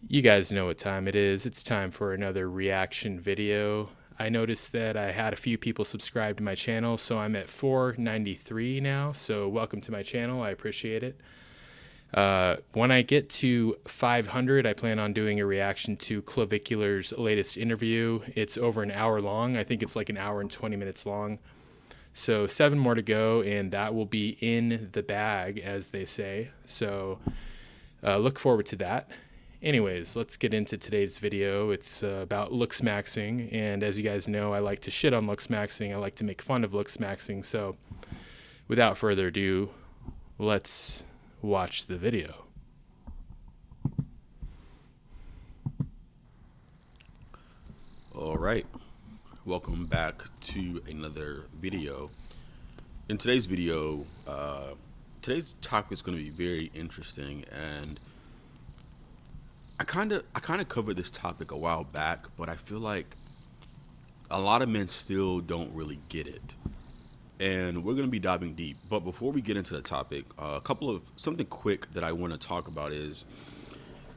You guys know what time it is. It's time for another reaction video. I noticed that I had a few people subscribe to my channel, so I'm at 493 now. So welcome to my channel. I appreciate it. When I get to 500, I plan on doing a reaction to Clavicular's latest interview. It's over an hour long. I think it's like an hour and 20 minutes long. So 7 more to go, and that will be in the bag, as they say. So look forward to that. Anyways, let's get into today's video. It's about Looksmaxxing, and as you guys know, I like to shit on Looksmaxxing. I like to make fun of Looksmaxxing. So without further ado, let's watch the video. All right, welcome back to another video. In today's video, today's topic is going to be very interesting, and I kind of covered this topic a while back, but I feel like a lot of men still don't really get it, and we're going to be diving deep. But before we get into the topic, a couple of something quick that I want to talk about is,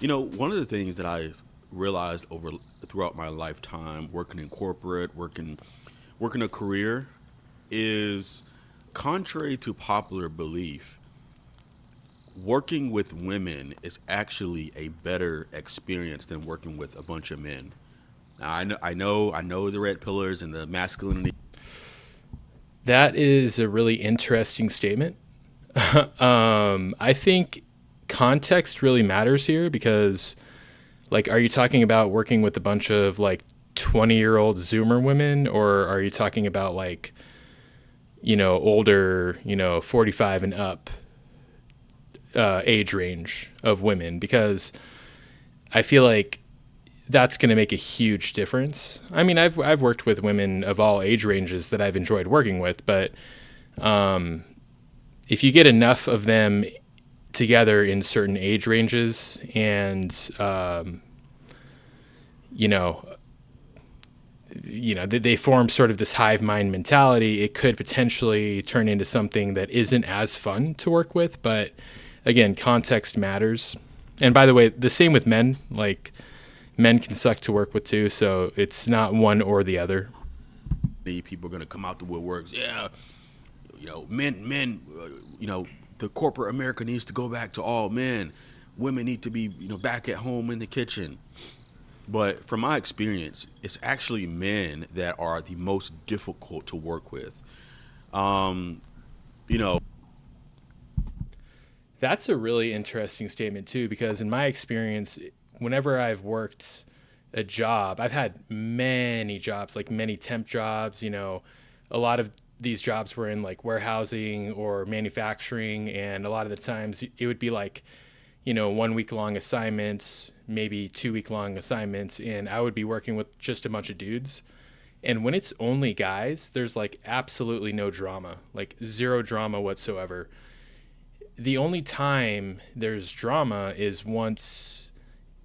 one of the things that I've realized over throughout my lifetime working in corporate, working a career, is contrary to popular belief, working with women is actually a better experience than working with a bunch of men. Now, I know the red pillars and the masculinity. That is a really interesting statement. I think context really matters here because, like, are you talking about working with a bunch of like 20-year-old Zoomer women, or are you talking about like, older, 45 and up age range of women? Because I feel like that's going to make a huge difference. I mean, I've worked with women of all age ranges that I've enjoyed working with, but if you get enough of them together in certain age ranges, and they form sort of this hive mind mentality, it could potentially turn into something that isn't as fun to work with. But again, context matters. And by the way, the same with men. Like, men can suck to work with too, so it's not one or the other. People are going to come out the woodworks. Yeah, men. The corporate America needs to go back to all men. Women need to be, back at home in the kitchen. But from my experience, it's actually men that are the most difficult to work with. Um, you know, That's a really interesting statement too, because in my experience, whenever I've worked a job, I've had many jobs, like many temp jobs. A lot of these jobs were in like warehousing or manufacturing, and a lot of the times it would be like, 1 week long assignments, maybe 2 week long assignments, and I would be working with just a bunch of dudes. And when it's only guys, there's like absolutely no drama, like zero drama whatsoever. The only time there's drama is once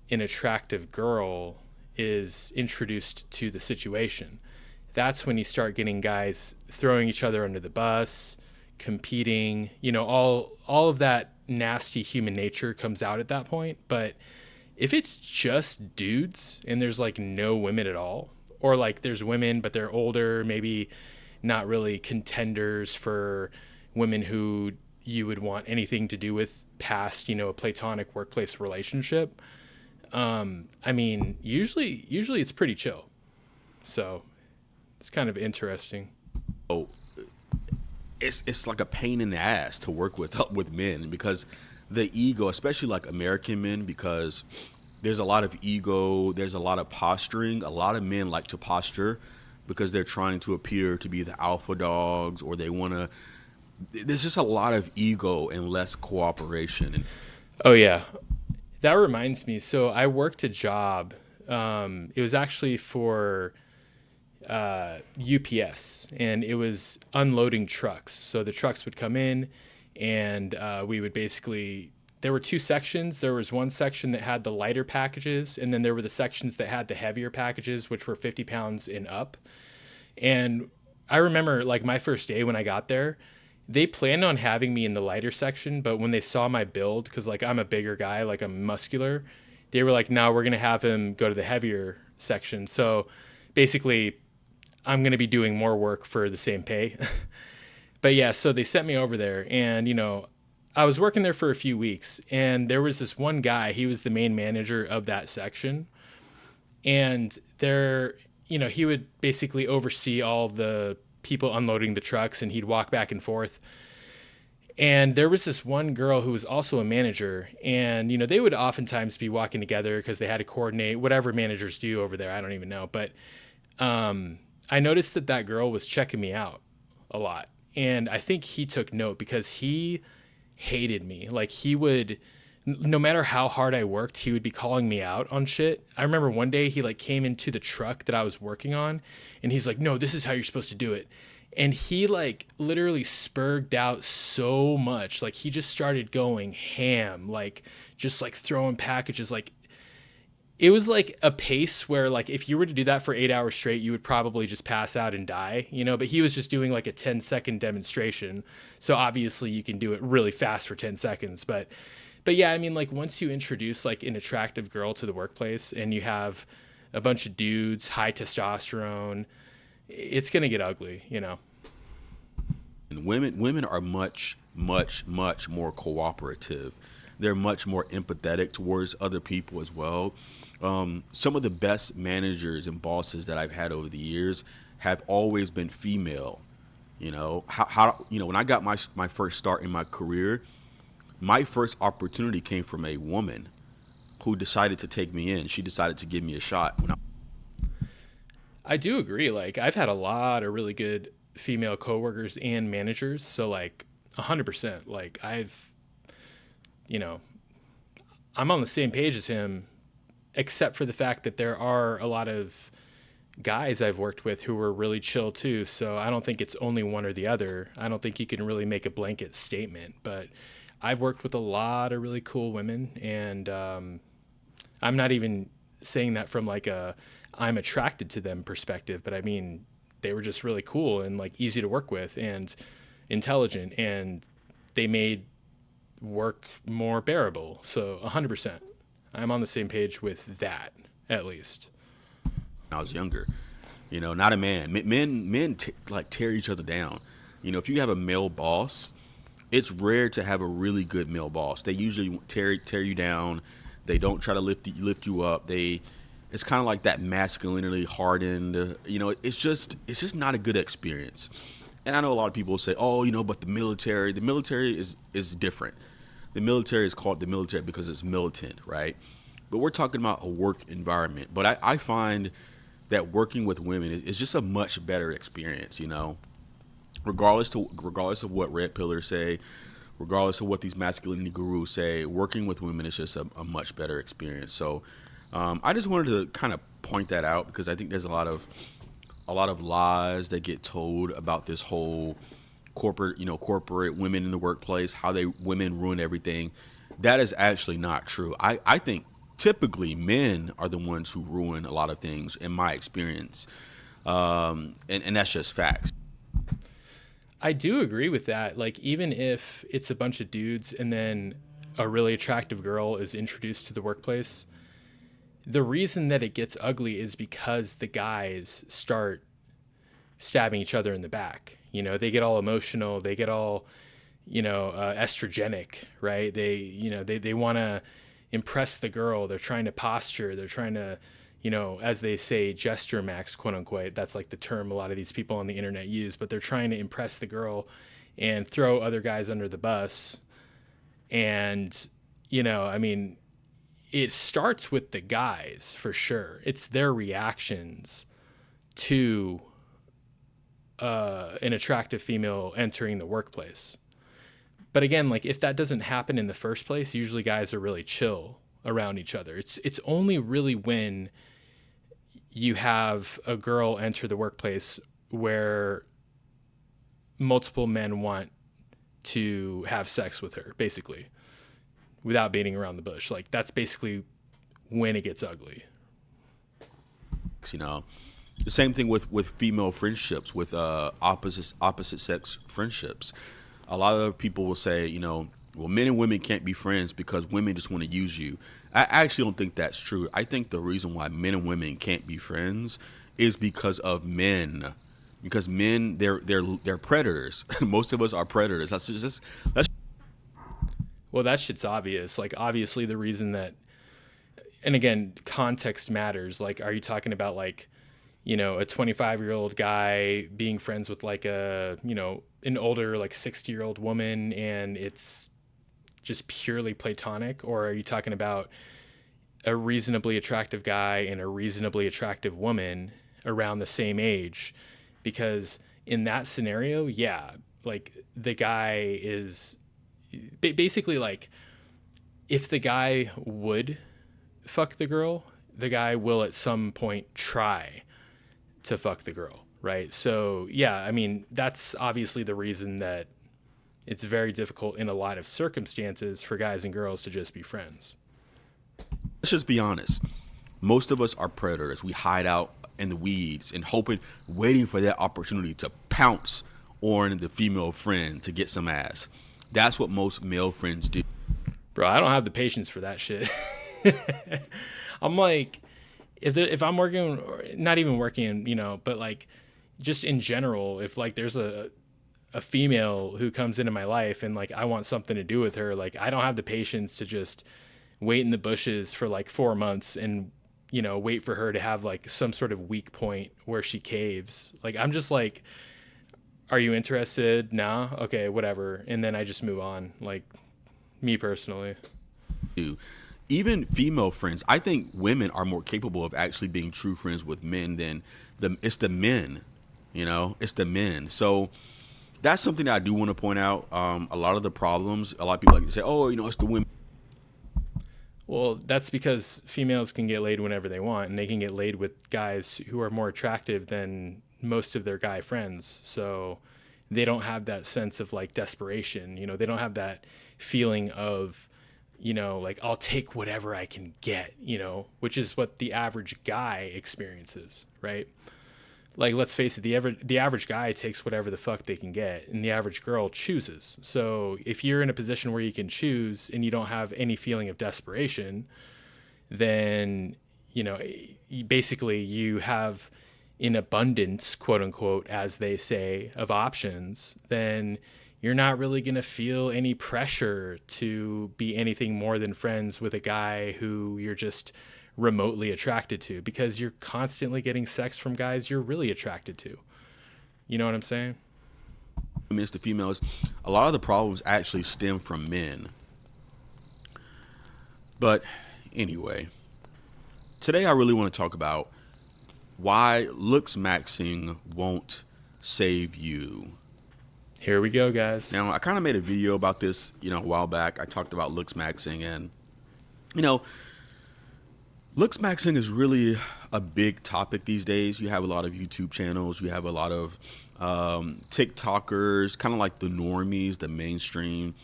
an attractive girl is introduced to the situation. That's when you start getting guys throwing each other under the bus, competing, all of that nasty human nature comes out at that point. But if it's just dudes and there's like no women at all, or like there's women but they're older, maybe not really contenders for women who you would want anything to do with past, a platonic workplace relationship. I mean, usually it's pretty chill. So it's kind of interesting. oh, it's like a pain in the ass to work with men because the ego, especially like American men, because there's a lot of ego, there's a lot of posturing. A lot of men like to posture because they're trying to appear to be the alpha dogs, or they want to. There's just a lot of ego and less cooperation. And Oh yeah, that reminds me. So I worked a job. It was actually for UPS, and it was unloading trucks. So the trucks would come in, and we would basically. There were two sections. There was one section that had the lighter packages, and then there were the sections that had the heavier packages, which were 50 pounds and up. And I remember, like, my first day when I got there, they planned on having me in the lighter section, but when they saw my build, because like I'm a bigger guy, like I'm muscular, they were like, no, we're going to have him go to the heavier section. So basically, I'm going to be doing more work for the same pay. But yeah, so they sent me over there, and I was working there for a few weeks, and there was this one guy. He was the main manager of that section, and he would basically oversee all the people unloading the trucks, and he'd walk back and forth. And there was this one girl who was also a manager, and they would oftentimes be walking together because they had to coordinate whatever managers do over there. I don't even know, but I noticed that girl was checking me out a lot, and I think he took note because he hated me. Like, he would, no matter how hard I worked, he would be calling me out on shit. I remember one day he like came into the truck that I was working on, and he's like, no, this is how you're supposed to do it. And he like literally spurged out so much. Like, he just started going ham, like just like throwing packages. Like, it was like a pace where like if you were to do that for 8 hours straight, you would probably just pass out and die, but he was just doing like a 10-second demonstration. So obviously you can do it really fast for 10 seconds. But yeah, I mean, like, once you introduce like an attractive girl to the workplace and you have a bunch of dudes, high testosterone, it's going to get ugly. And women are much, much, much more cooperative. They're much more empathetic towards other people as well. Some of the best managers and bosses that I've had over the years have always been female. When I got my first start in my career, my first opportunity came from a woman who decided to take me in. She decided to give me a shot. I do agree. Like, I've had a lot of really good female coworkers and managers. So like 100%, like I'm on the same page as him, except for the fact that there are a lot of guys I've worked with who were really chill too. So I don't think it's only one or the other. I don't think you can really make a blanket statement, but I've worked with a lot of really cool women, and I'm not even saying that from like I'm attracted to them perspective, but I mean, they were just really cool and like easy to work with and intelligent, and they made work more bearable. So 100%, I'm on the same page with that, at least. I was younger, not a man. Men like tear each other down. If you have a male boss, it's rare to have a really good male boss. They usually tear you down. They don't try to lift you up. It's kind of like that masculinity hardened. It's just not a good experience. And I know a lot of people say, oh, but the military is different. The military is called the military because it's militant, right? But we're talking about a work environment. But I find that working with women is just a much better experience, regardless of what red pillars say, regardless of what these masculinity gurus say. Working with women is just a much better experience. So I just wanted to kind of point that out because I think there's a lot of lies that get told about this whole corporate women in the workplace, how women ruin everything. That is actually not true. I think typically men are the ones who ruin a lot of things in my experience. And that's just facts. I do agree with that. Like, even if it's a bunch of dudes and then a really attractive girl is introduced to the workplace, the reason that it gets ugly is because the guys start stabbing each other in the back. They get all emotional. They get all, estrogenic, right? They want to impress the girl. They're trying to posture. They're trying to, as they say, gesture max, quote unquote. That's like the term a lot of these people on the internet use, but they're trying to impress the girl and throw other guys under the bus. And, I mean, it starts with the guys for sure. It's their reactions to an attractive female entering the workplace. But again, like, if that doesn't happen in the first place, usually guys are really chill around each other. It's only really when you have a girl enter the workplace where multiple men want to have sex with her, basically, without beating around the bush. Like, that's basically when it gets ugly. The same thing with female friendships, with opposite sex friendships. A lot of people will say, well, men and women can't be friends because women just want to use you. I actually don't think that's true. I think the reason why men and women can't be friends is because of men. Because men, they're predators. Most of us are predators. That's Well, that shit's obvious. Like, obviously, the reason that, and again, context matters. Like, are you talking about like, a 25-year-old guy being friends with like an older, like 60-year-old woman and it's just purely platonic? Or are you talking about a reasonably attractive guy and a reasonably attractive woman around the same age? Because in that scenario, yeah, like the guy is basically like, if the guy would fuck the girl, the guy will at some point try to fuck the girl, right? So yeah, I mean, that's obviously the reason that it's very difficult in a lot of circumstances for guys and girls to just be friends. let's just be honest. Most of us are predators. We hide out in the weeds and waiting for that opportunity to pounce on the female friend to get some ass. That's what most male friends do. Bro, I don't have the patience for that shit. I'm like, if I'm working, not even working, but like just in general, if like there's a female who comes into my life and like I want something to do with her, like I don't have the patience to just wait in the bushes for like 4 months and wait for her to have like some sort of weak point where she caves. Like I'm just like, are you interested? Nah, okay, whatever, and then I just move on. Like me personally. Even female friends, I think women are more capable of actually being true friends with men than it's the men, it's the men. So that's something that I do want to point out. A lot of the problems, a lot of people like to say, oh, it's the women. Well, that's because females can get laid whenever they want, and they can get laid with guys who are more attractive than most of their guy friends. So they don't have that sense of like desperation. They don't have that feeling of, like I'll take whatever I can get, which is what the average guy experiences, right? Like, let's face it, the average guy takes whatever the fuck they can get, and the average girl chooses. So if you're in a position where you can choose and you don't have any feeling of desperation, then basically you have an abundance, quote unquote, as they say, of options. Then you're not really going to feel any pressure to be anything more than friends with a guy who you're just remotely attracted to, because you're constantly getting sex from guys you're really attracted to. You know what I'm saying? It's the females. A lot of the problems actually stem from men. But anyway, today I really want to talk about why Looksmaxxing won't save you. Here we go, guys. Now, I kind of made a video about this, a while back. I talked about Looksmaxxing, and Looksmaxxing is really a big topic these days. You have a lot of YouTube channels. You have a lot of TikTokers, kind of like the normies, the mainstream,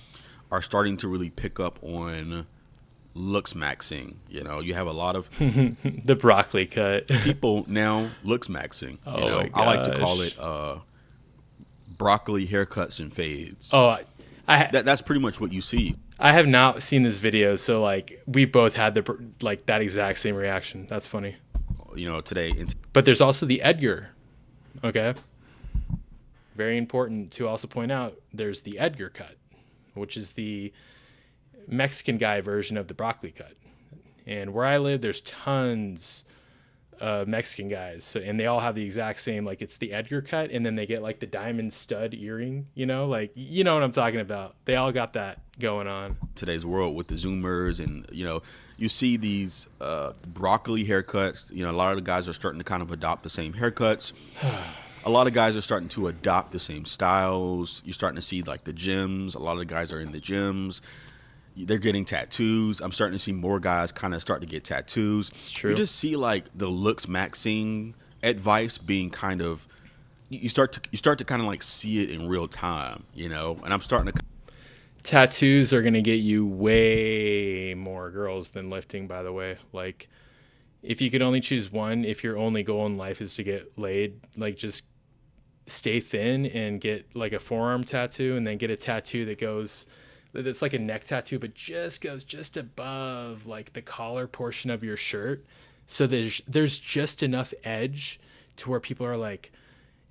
are starting to really pick up on Looksmaxxing. You have a lot of the broccoli cut people now Looksmaxxing. My I like to call it broccoli haircuts and fades. Oh, that's pretty much what you see. I have not seen this video, so like we both had that exact same reaction. That's funny. Today. But there's also the Edgar. Okay. Very important to also point out, there's the Edgar cut, which is the Mexican guy version of the broccoli cut. And where I live, there's tons of Mexican guys. So, and they all have the exact same, like it's the Edgar cut, and then they get like the diamond stud earring, like, you know what I'm talking about. They all got that going on. Today's world with the Zoomers, and you see these broccoli haircuts. A lot of the guys are starting to kind of adopt the same haircuts. A lot of guys are starting to adopt the same styles. You're starting to see like the gyms. A lot of the guys are in the gyms. They're getting tattoos. I'm starting to see more guys kind of start to get tattoos. It's true. You just see like the Looksmaxxing advice being kind of, you start to kind of like see it in real time, and I'm starting to. Tattoos are going to get you way more girls than lifting, by the way. Like, if you could only choose one, if your only goal in life is to get laid, like just stay thin and get like a forearm tattoo, and then get a tattoo that goes It's like a neck tattoo, but just goes just above like the collar portion of your shirt. So there's just enough edge to where people are like,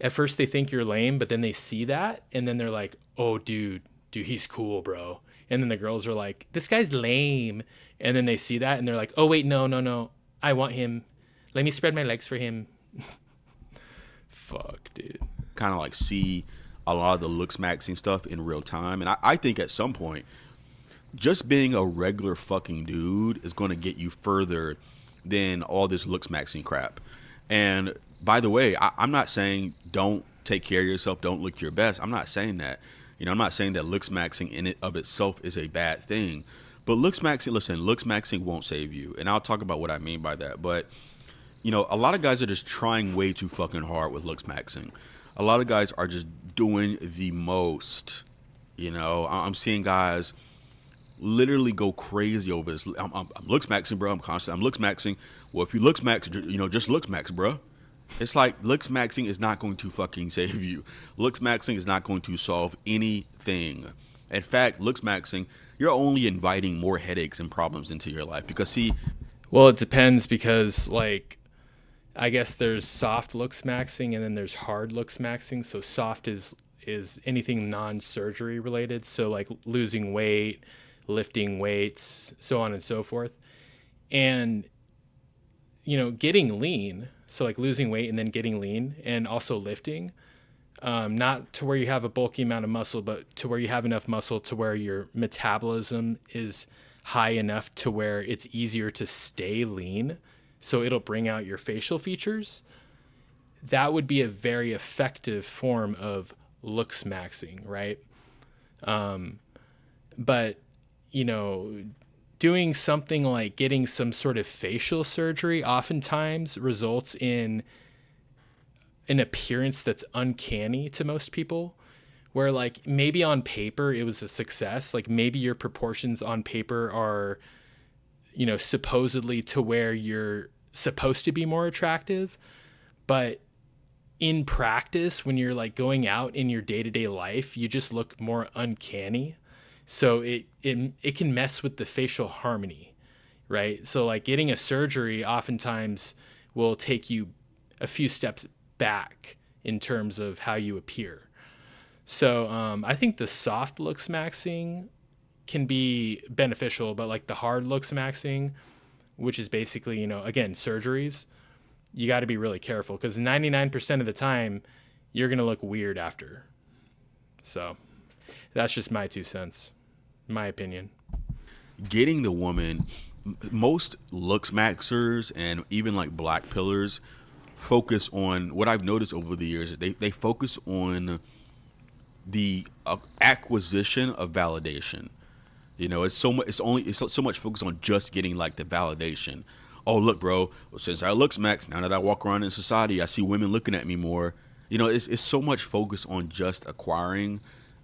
at first they think you're lame, but then they see that and then they're like, oh dude, he's cool, bro. And then the girls are like, this guy's lame. And then they see that and they're like, oh wait, no. I want him. Let me spread my legs for him. Fuck, dude. Kind of like see a lot of the Looksmaxxing stuff in real time. And I think at some point, just being a regular fucking dude is going to get you further than all this Looksmaxxing crap. And by the way, I'm not saying don't take care of yourself, don't look your best. I'm not saying that. You know, I'm not saying that Looksmaxxing in it of itself is a bad thing. But Looksmaxxing won't save you. And I'll talk about what I mean by that. But, you know, a lot of guys are just trying way too fucking hard with Looksmaxxing. A lot of guys are just doing the most. You know, I'm seeing guys literally go crazy over this. I'm Looksmaxxing, bro. I'm Looksmaxxing. Well, if you Looksmax, you know, just Looksmax, bro. It's like Looksmaxxing is not going to fucking save you. Looksmaxxing is not going to solve anything. In fact, Looksmaxxing, you're only inviting more headaches and problems into your life. Because see, Well, it depends because like I guess there's soft Looksmaxxing and then there's hard Looksmaxxing. So soft is anything non-surgery related. So like losing weight, lifting weights, so on and so forth. And you know, getting lean, so like losing weight and then getting lean and also lifting, not to where you have a bulky amount of muscle, but to where you have enough muscle to where your metabolism is high enough to where it's easier to stay lean. So it'll bring out your facial features. That would be a very effective form of Looksmaxxing, right? But, you know, doing something like getting some sort of facial surgery oftentimes results in an appearance that's uncanny to most people, where like maybe on paper it was a success. Like maybe your proportions on paper are, you know, supposedly to where you're supposed to be more attractive, but in practice, when you're like going out in your day-to-day life, you just look more uncanny. So it can mess with the facial harmony, right? So like getting a surgery oftentimes will take you a few steps back in terms of how you appear. So I think the soft Looksmaxxing can be beneficial, but like the hard Looksmaxxing, which is basically, you know, again, surgeries, you got to be really careful because 99% of the time you're going to look weird after. So that's just my 2 cents. My opinion. getting the woman, most Looksmaxxers and even like black pillars focus on what I've noticed over the years. They focus on the acquisition of validation. You know, it's so much. It's so much focus on just getting like the validation. Oh, look, bro. Since I Looksmaxx, now that I walk around in society, I see women looking at me more. You know, it's so much focus on just acquiring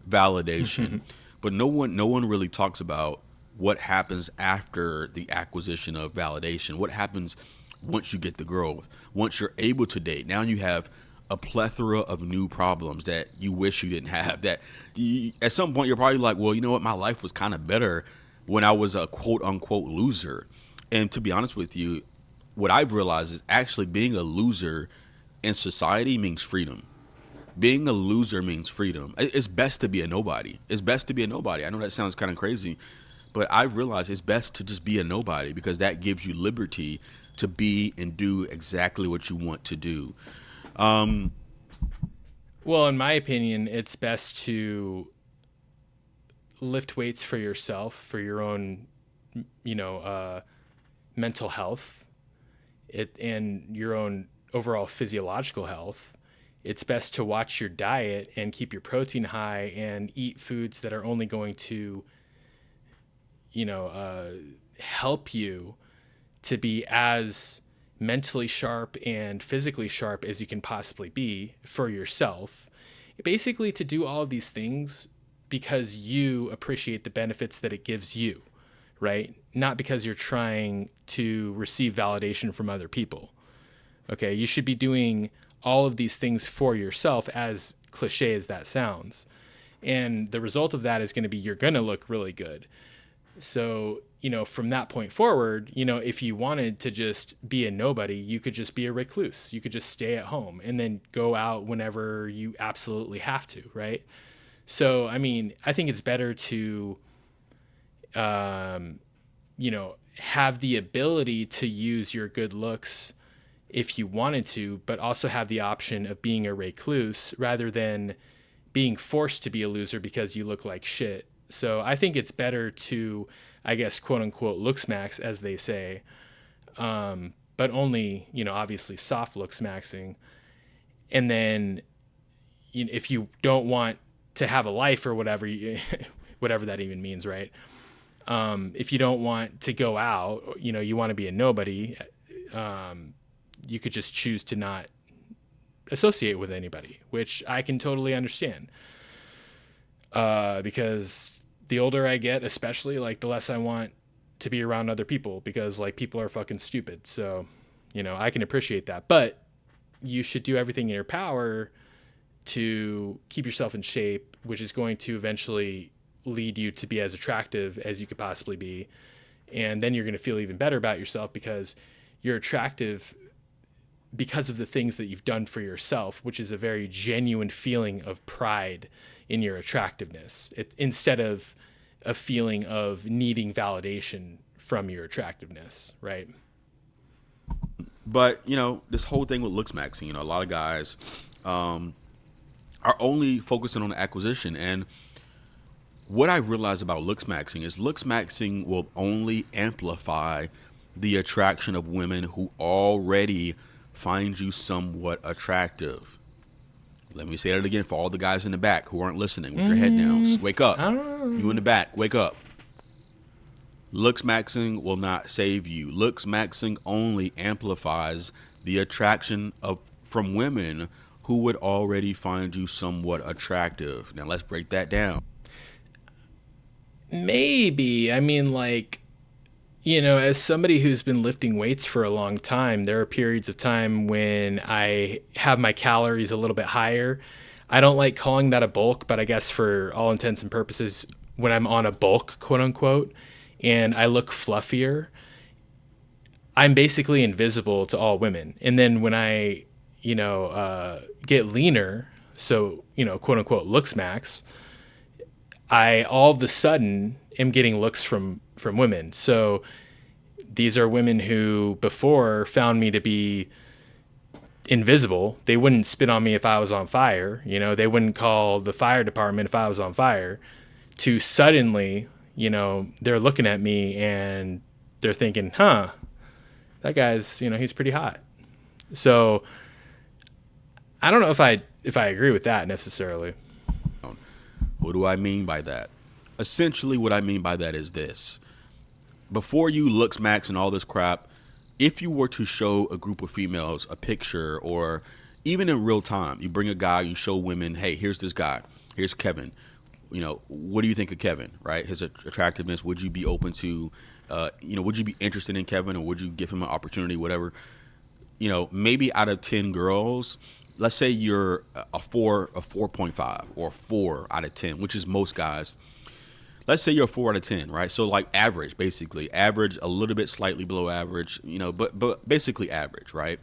validation, but no one really talks about what happens after the acquisition of validation. What happens once you get the girl? Once you're able to date, now you have a plethora of new problems that you wish you didn't have. That at some point you're probably like, well, you know what, my life was kind of better when I was a quote unquote loser. And to be honest with you, what I've realized is actually being a loser in society means freedom. Being a loser means freedom. It's best to be a nobody. It's best to be a nobody. I know that sounds kind of crazy, but I've realized it's best to just be a nobody because that gives you liberty to be and do exactly what you want to do. Well, in my opinion, it's best to lift weights for yourself, for your own, mental health, and your own overall physiological health. It's best to watch your diet and keep your protein high and eat foods that are only going to, help you to be as mentally sharp and physically sharp as you can possibly be for yourself. Basically, to do all of these things because you appreciate the benefits that it gives you, right? Not because you're trying to receive validation from other people. Okay, you should be doing all of these things for yourself, as cliche as that sounds. And the result of that is going to be you're going to look really good. So, from that point forward, if you wanted to just be a nobody, you could just be a recluse. You could just stay at home and then go out whenever you absolutely have to, right? So, I mean, I think it's better to, have the ability to use your good looks if you wanted to, but also have the option of being a recluse rather than being forced to be a loser because you look like shit. So I think it's better to, I guess, quote unquote, looksmax, as they say, but only, obviously soft looksmaxing. And then if you don't want to have a life or whatever, whatever that even means, right? If you don't want to go out, you want to be a nobody, you could just choose to not associate with anybody, which I can totally understand. Because the older I get, especially, like, the less I want to be around other people because, like, people are fucking stupid. So, I can appreciate that. But you should do everything in your power to keep yourself in shape, which is going to eventually lead you to be as attractive as you could possibly be. And then you're going to feel even better about yourself because you're attractive because of the things that you've done for yourself, which is a very genuine feeling of pride in your attractiveness, instead of a feeling of needing validation from your attractiveness, right? But this whole thing with Looksmaxxing, a lot of guys are only focusing on the acquisition. And what I've realized about Looksmaxxing is Looksmaxxing will only amplify the attraction of women who already find you somewhat attractive. Let me say that again for all the guys in the back who aren't listening with your head down. Just wake up. You in the back, wake up. Looksmaxxing will not save you. Looksmaxxing only amplifies the attraction from women who would already find you somewhat attractive. Now let's break that down. Maybe. I mean, like, as somebody who's been lifting weights for a long time, there are periods of time when I have my calories a little bit higher. I don't like calling that a bulk, but I guess for all intents and purposes, when I'm on a bulk, quote unquote, and I look fluffier, I'm basically invisible to all women. And then when I, get leaner, so, quote unquote, looks max, I all of a sudden am getting looks from women. So these are women who before found me to be invisible. They wouldn't spit on me if I was on fire. They wouldn't call the fire department if I was on fire. To suddenly, they're looking at me and they're thinking, that guy's, he's pretty hot. So I don't know if I agree with that necessarily. What do I mean by that? Essentially, what I mean by that is this. Before you Looksmax and all this crap, if you were to show a group of females a picture, or even in real time, you bring a guy, you show women, hey, here's this guy, here's Kevin. What do you think of Kevin, right? His attractiveness, would you be open to, would you be interested in Kevin, or would you give him an opportunity, whatever? Maybe out of 10 girls, let's say you're a 4.5 or 4 out of 10, which is most guys. Let's say you're a 4 out of 10, right? So like average, basically average, a little bit slightly below average, but basically average, right?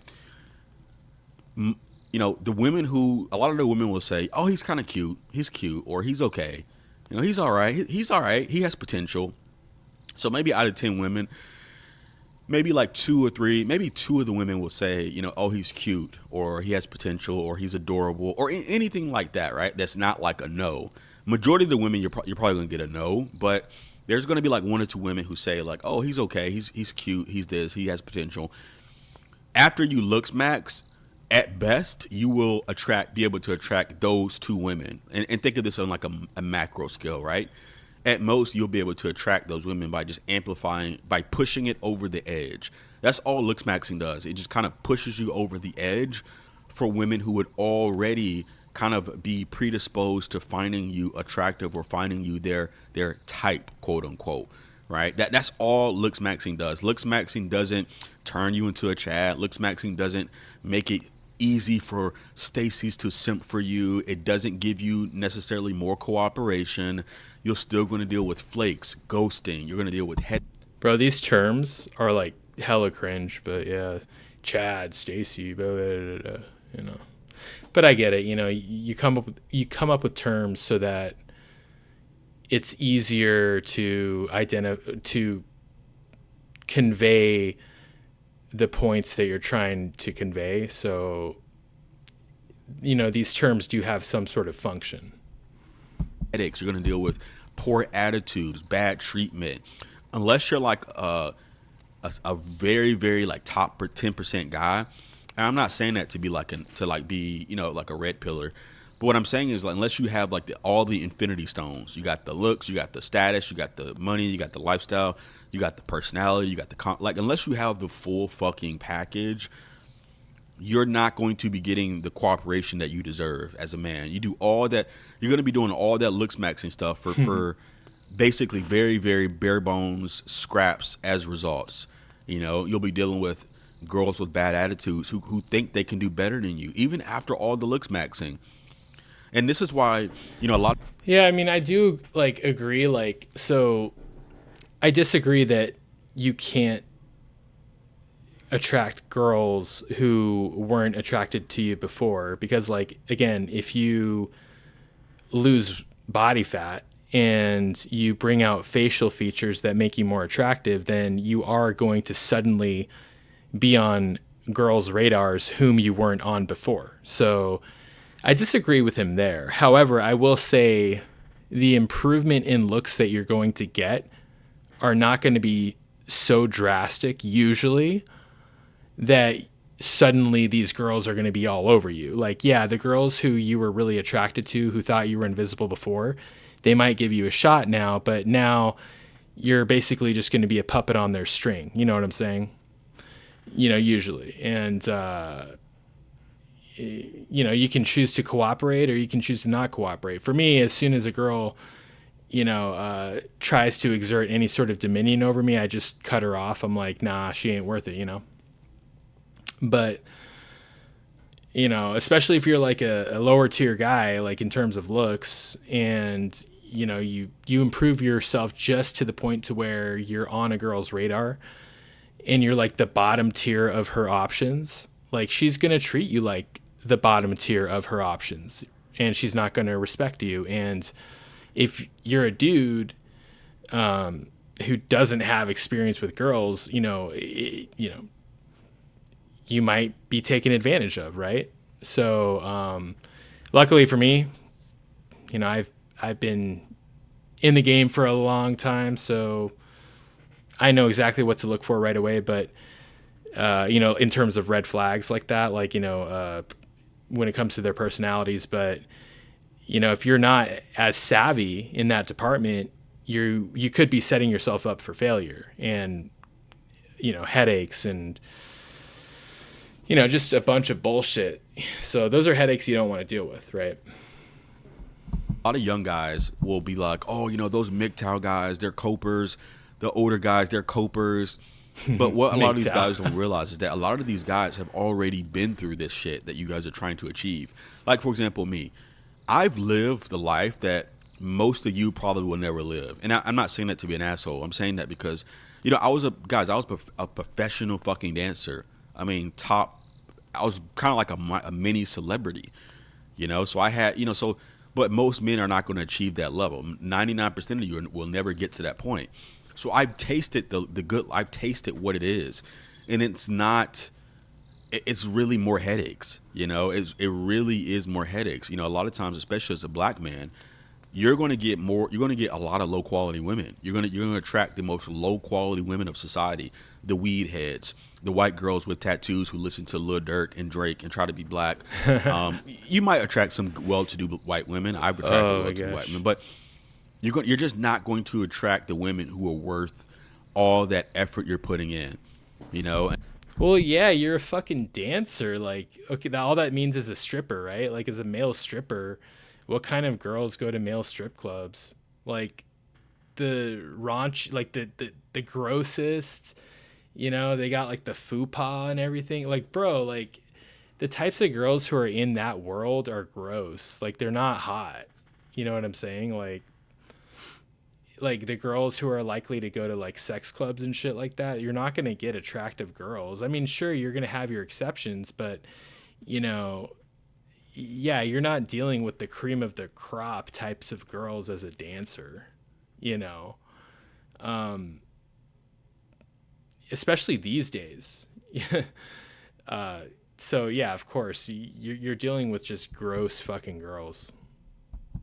The women a lot of the women will say, oh, he's kind of cute. He's cute, or he's okay. He's all right. He's all right. He has potential. So maybe out of 10 women, maybe like 2 or 3, maybe 2 of the women will say, oh, he's cute, or he has potential, or he's adorable, or anything like that, right? That's not like a no. Majority of the women, you're probably going to get a no, but there's going to be like 1 or 2 women who say like, oh, he's okay, he's cute, he's this, he has potential. After you Looksmax, at best, you will be able to attract those 2 women. And think of this on like a macro scale, right? At most, you'll be able to attract those women by just amplifying, by pushing it over the edge. That's all Looksmaxxing does. It just kind of pushes you over the edge for women who would already kind of be predisposed to finding you attractive or finding you their type, quote unquote, right? That's all Looksmaxxing does. Looksmaxxing doesn't turn you into a Chad. Looksmaxxing doesn't make it easy for Stacy's to simp for you. It doesn't give you necessarily more cooperation. You're still going to deal with flakes, ghosting. You're going to deal with head. Bro, these terms are like hella cringe, but yeah, Chad, Stacy, blah, blah, blah, blah, you know. But I get it. You know, you come up with terms so that it's easier to convey the points that you're trying to convey. So, you know, these terms do have some sort of function. Headaches. You're going to deal with poor attitudes, bad treatment. Unless you're like a very, very like top 10% guy. And I'm not saying that to be like be, you know, like a red pillar. But what I'm saying is, like, unless you have like all the infinity stones, you got the looks, you got the status, you got the money, you got the lifestyle, you got the personality, you got the like, unless you have the full fucking package, you're not going to be getting the cooperation that you deserve as a man. You do all that. You're going to be doing all that Looksmaxxing stuff for basically very, very bare bones scraps as results. You know, you'll be dealing with girls with bad attitudes who think they can do better than you, even after all the Looksmaxxing. And this is why, you know, a lot. Yeah, I mean, I do like agree. Like, so I disagree that you can't attract girls who weren't attracted to you before, because, like, again, if you lose body fat and you bring out facial features that make you more attractive, then you are going to suddenly be on girls' radars whom you weren't on before. So I disagree with him there. However, I will say the improvement in looks that you're going to get are not going to be so drastic usually that suddenly these girls are going to be all over you. Like, yeah, the girls who you were really attracted to, who thought you were invisible before, they might give you a shot now, but now you're basically just going to be a puppet on their string. You know what I'm saying? You know, usually. And, you know, you can choose to cooperate or you can choose to not cooperate. For me, as soon as a girl, you know, tries to exert any sort of dominion over me, I just cut her off. I'm like, nah, she ain't worth it, you know? But, you know, especially if you're like a lower tier guy, like in terms of looks, and, you know, you improve yourself just to the point to where you're on a girl's radar and you're like the bottom tier of her options, like she's going to treat you like the bottom tier of her options and she's not going to respect you. And if you're a dude who doesn't have experience with girls, you know, you might be taken advantage of, right? So luckily for me, you know, I've been in the game for a long time, so I know exactly what to look for right away. But you know, in terms of red flags like that, like, you know, when it comes to their personalities. But, you know, if you're not as savvy in that department, you could be setting yourself up for failure and, you know, headaches and, you know, just a bunch of bullshit. So those are headaches you don't want to deal with, right? A lot of young guys will be like, oh, you know, those MGTOW guys, they're copers. The older guys, they're copers. But what a lot of these guys don't realize is that a lot of these guys have already been through this shit that you guys are trying to achieve. Like, for example, me. I've lived the life that most of you probably will never live. And I'm not saying that to be an asshole. I'm saying that because, you know, I was a professional fucking dancer. I mean, I was kind of like a mini celebrity, you know? So I had, you know, but most men are not going to achieve that level. 99% of you will never get to that point. So I've tasted the good. I've tasted what it is, and it's not. It's really more headaches. You know, it really is more headaches. You know, a lot of times, especially as a black man, you're going to get more. You're going to get a lot of low quality women. You're going to attract the most low quality women of society. The weed heads, the white girls with tattoos who listen to Lil Durk and Drake and try to be black. You might attract some well-to-do white women. I've attracted well-to-do white women, but you're just not going to attract the women who are worth all that effort you're putting in, you know? Well, yeah, you're a fucking dancer. Like, okay, all that means is a stripper, right? Like, as a male stripper, what kind of girls go to male strip clubs? Like, the raunch, like the grossest, you know, they got like the fupa and everything. Like, bro, like, the types of girls who are in that world are gross. Like they're not hot. You know what I'm saying? Like the girls who are likely to go to like sex clubs and shit like that, you're not going to get attractive girls. I mean, sure, you're going to have your exceptions, but you know, yeah, you're not dealing with the cream of the crop types of girls as a dancer, you know, especially these days. So yeah, of course, you're dealing with just gross fucking girls.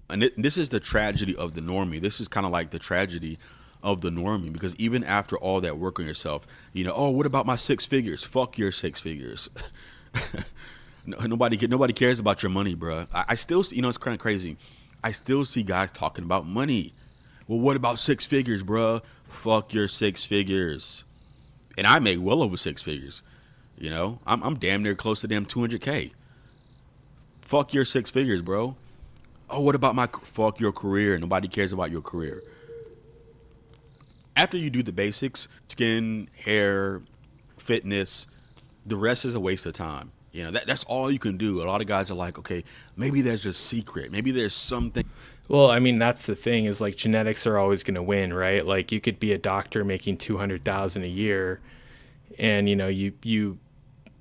And this is the tragedy of the normie. This is kind of like the tragedy of the normie, because even after all that work on yourself, you know, oh, what about my 6 figures? Fuck your 6 figures. Nobody cares about your money, bro. I still see, you know, it's kind of crazy. I still see guys talking about money. Well, what about 6 figures, bro? Fuck your 6 figures. And I make well over 6 figures. You know, I'm damn near close to damn 200K. Fuck your 6 figures, bro. Oh, what about my fuck your career? Nobody cares about your career. After you do the basics, skin, hair, fitness, the rest is a waste of time. You know, that's all you can do. A lot of guys are like, okay, maybe there's a secret. Maybe there's something. Well, I mean, that's the thing is like genetics are always going to win, right? Like you could be a doctor making 200,000 a year and you know, you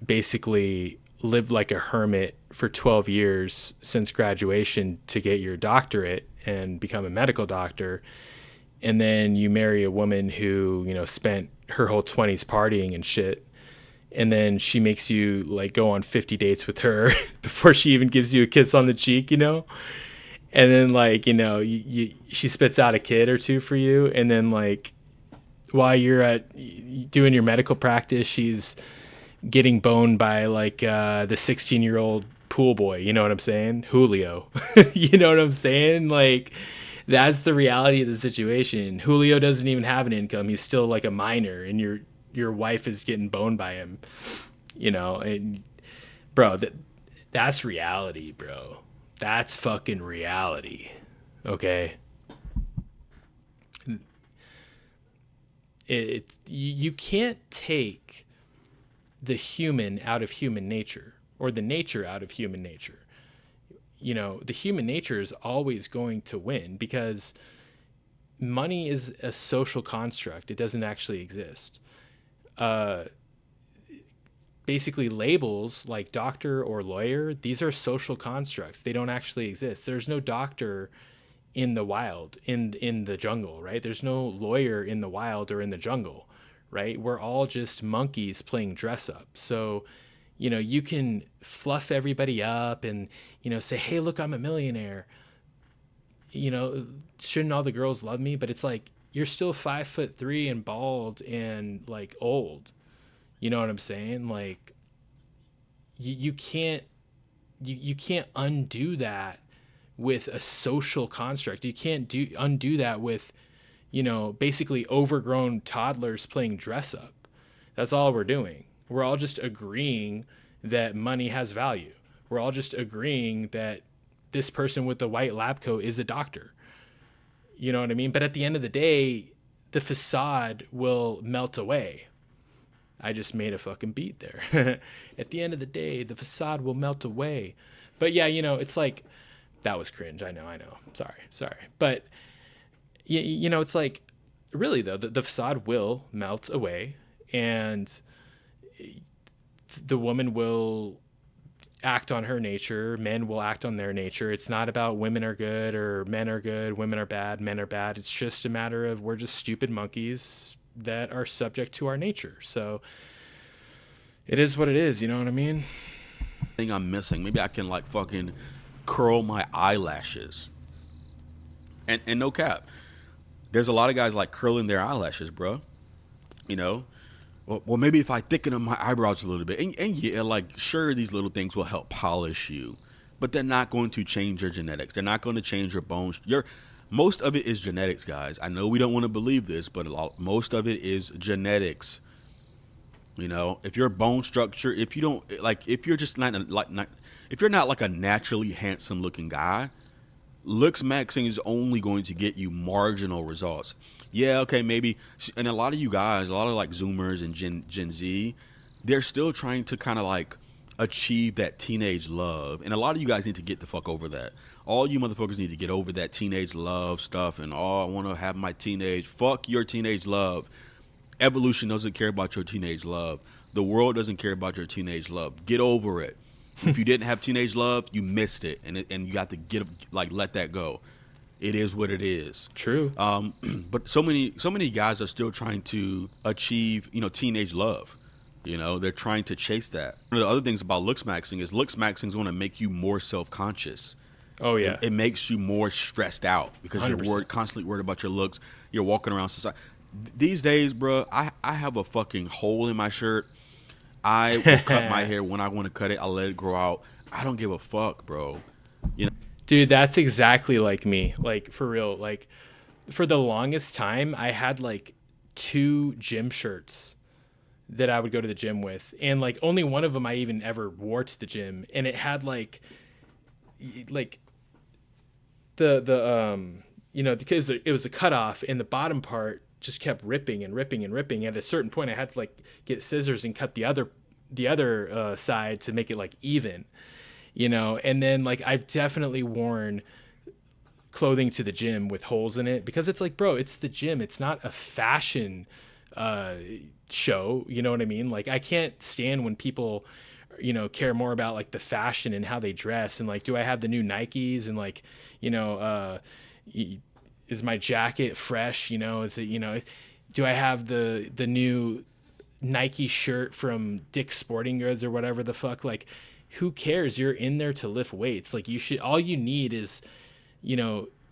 basically lived like a hermit for 12 years since graduation to get your doctorate and become a medical doctor. And then you marry a woman who, you know, spent her whole 20s partying and shit. And then she makes you like go on 50 dates with her before she even gives you a kiss on the cheek, you know? And then like, you know, she spits out a kid or two for you. And then like while you're doing your medical practice, she's getting boned by like the 16-year-old pool boy. You know what I'm saying? Julio. You know what I'm saying? Like that's the reality of the situation. Julio doesn't even have an income. He's still like a minor and your wife is getting boned by him, you know, and bro, that's reality, bro. That's fucking reality. Okay. You can't take the human out of human nature or the nature out of human nature. You know, the human nature is always going to win because money is a social construct. It doesn't actually exist. Basically labels like doctor or lawyer, these are social constructs. They don't actually exist. There's no doctor in the wild, in the jungle, right? There's no lawyer in the wild or in the jungle, right? We're all just monkeys playing dress up. So, you know, you can fluff everybody up and, you know, say, hey, look, I'm a millionaire. You know, shouldn't all the girls love me? But it's like, you're still 5'3" and bald and like old. You know what I'm saying? Like you can't undo that with a social construct. You can't undo that with, you know, basically overgrown toddlers playing dress up. That's all we're doing. We're all just agreeing that money has value. We're all just agreeing that this person with the white lab coat is a doctor. You know what I mean? But at the end of the day, the facade will melt away. I just made a fucking beat there. At the end of the day, the facade will melt away. But yeah, you know, it's like, that was cringe. I know. Sorry. But, you know, it's like, really though, the facade will melt away and the woman will act on her nature. Men will act on their nature. It's not about women are good or men are good, women are bad, men are bad. It's just a matter of we're just stupid monkeys that are subject to our nature. So it is what it is. You know what I mean? Thing I'm missing. Maybe I can like fucking curl my eyelashes. And no cap. There's a lot of guys like curling their eyelashes, bro. You know? Well, maybe if I thicken up my eyebrows a little bit. And yeah, like, sure, these little things will help polish you. But they're not going to change your genetics. They're not going to change your bones. Most of it is genetics, guys. I know we don't want to believe this, but most of it is genetics. You know, if your bone structure, if you don't, like, if you're just not if you're not like a naturally handsome looking guy, Looksmaxxing is only going to get you marginal results. Yeah, okay, maybe. And a lot of you guys, a lot of like Zoomers and Gen Z, they're still trying to kind of like achieve that teenage love. And a lot of you guys need to get the fuck over that. All you motherfuckers need to get over that teenage love stuff and, oh, I want to have my teenage. Fuck your teenage love. Evolution doesn't care about your teenage love. The world doesn't care about your teenage love. Get over it. If you didn't have teenage love, you missed it, and you got to let that go. It is what it is. True. But so many guys are still trying to achieve, teenage love. They're trying to chase that. One of the other things about Looksmaxxing is going to make you more self-conscious. Oh yeah. It makes you more stressed out because 100%. you're constantly worried about your looks. You're walking around society. These days, bro, I have a fucking hole in my shirt. I will cut my hair when I want to cut it. I let it grow out. I don't give a fuck, bro. Dude, that's exactly like me. Like, for real. Like, for the longest time, I had like 2 gym shirts that I would go to the gym with, and like only one of them I even ever wore to the gym, and it had like because it was a cutoff, and the bottom part just kept ripping and ripping and ripping. At a certain point, I had to like get scissors and cut the other side to make it like even, and then like I've definitely worn clothing to the gym with holes in it because it's like, bro, it's the gym. It's not a fashion show. You know what I mean? Like, I can't stand when people, care more about like the fashion and how they dress and like, do I have the new Nikes and like, is my jacket fresh? Is it, do I have the new Nike shirt from Dick's Sporting Goods or whatever the fuck? Like, who cares? You're in there to lift weights. Like, all you need is,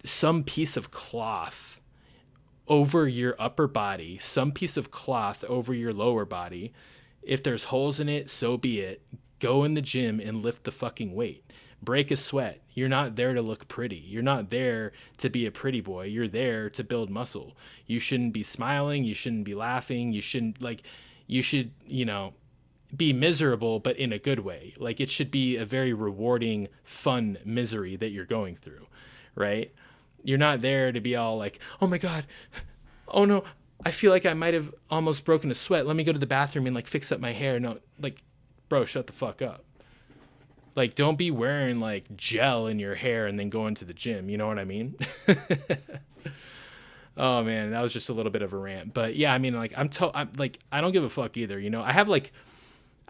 some piece of cloth over your upper body, some piece of cloth over your lower body. If there's holes in it, so be it. Go in the gym and lift the fucking weight. Break a sweat. You're not there to look pretty. You're not there to be a pretty boy. You're there to build muscle. You shouldn't be smiling. You shouldn't be laughing. You should, be miserable, but in a good way. Like, it should be a very rewarding, fun misery that you're going through, right? You're not there to be all like, oh my God, oh no, I feel like I might have almost broken a sweat. Let me go to the bathroom and like fix up my hair. No, like, bro, shut the fuck up. Like, don't be wearing like gel in your hair and then going to the gym. You know what I mean? Oh man, that was just a little bit of a rant. But yeah, I mean, like, I'm like, I don't give a fuck either. I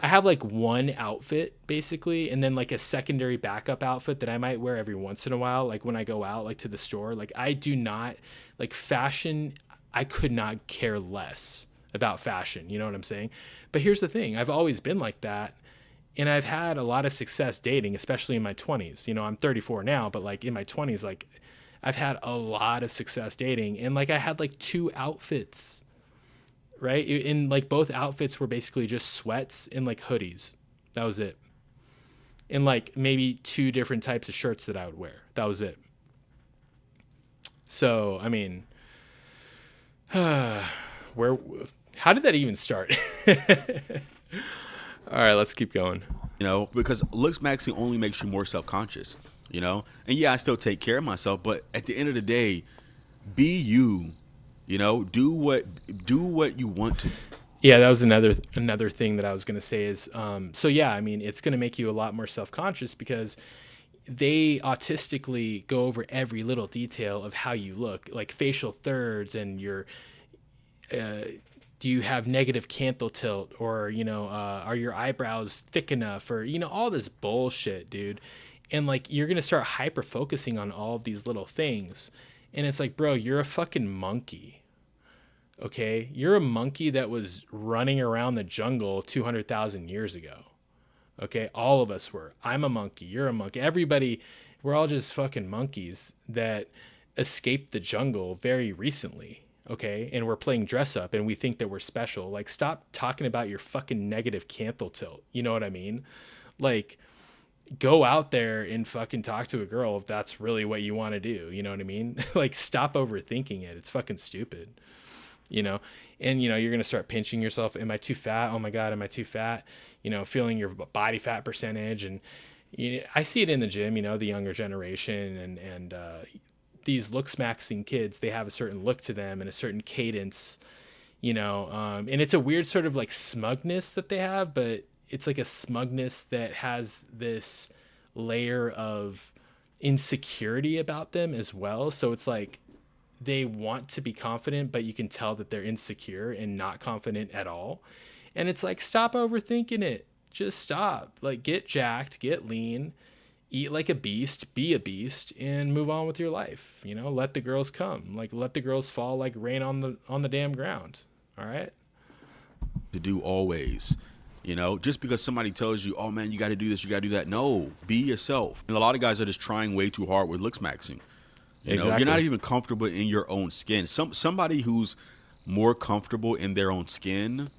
have like one outfit basically, and then like a secondary backup outfit that I might wear every once in a while. Like when I go out, like to the store, like I do not like fashion. I could not care less about fashion. You know what I'm saying? But here's the thing. I've always been like that. And I've had a lot of success dating, especially in my 20s. I'm 34 now, but like in my 20s, like I've had a lot of success dating. And like I had like 2 outfits, right? In like both outfits were basically just sweats and like hoodies. That was it. And like maybe 2 different types of shirts that I would wear. That was it. So, I mean, how did that even start? All right, let's keep going. Because Looksmaxxing only makes you more self-conscious, And yeah, I still take care of myself, but at the end of the day, be you, do what you want to. Yeah, that was another thing that I was going to say is, so yeah, I mean, it's going to make you a lot more self-conscious because they autistically go over every little detail of how you look, like facial thirds and your, do you have negative canthal tilt, or are your eyebrows thick enough, or all this bullshit, dude. And like, you're gonna start hyper focusing on all of these little things, and it's like, bro, you're a fucking monkey. Okay, you're a monkey that was running around the jungle 200,000 years ago. Okay, all of us were. I'm a monkey. You're a monkey. Everybody, we're all just fucking monkeys that escaped the jungle very recently. Okay, and we're playing dress up and we think that we're special. Like, stop talking about your fucking negative canthal tilt. You know what I mean? Like, go out there and fucking talk to a girl if that's really what you want to do. You know what I mean? Like, stop overthinking it. It's fucking stupid. And you're going to start pinching yourself. Am I too fat? Oh my God, am I too fat? Feeling your body fat percentage. And I see it in the gym, the younger generation and these Looksmaxxing kids, they have a certain look to them and a certain cadence, and it's a weird sort of like smugness that they have, but it's like a smugness that has this layer of insecurity about them as well. So it's like they want to be confident, but you can tell that they're insecure and not confident at all. And it's like, stop overthinking it. Just stop. Like, get jacked, get lean, eat like a beast, be a beast, and move on with your life. You know, let the girls come. Like, let the girls fall like rain on the damn ground. All right. To do always. You know, just because somebody tells you, oh man, you got to do this, you got to do that. No, be yourself. And a lot of guys are just trying way too hard with Looksmaxxing. You know, Exactly. you're not even comfortable in your own skin. Somebody who's more comfortable in their own skin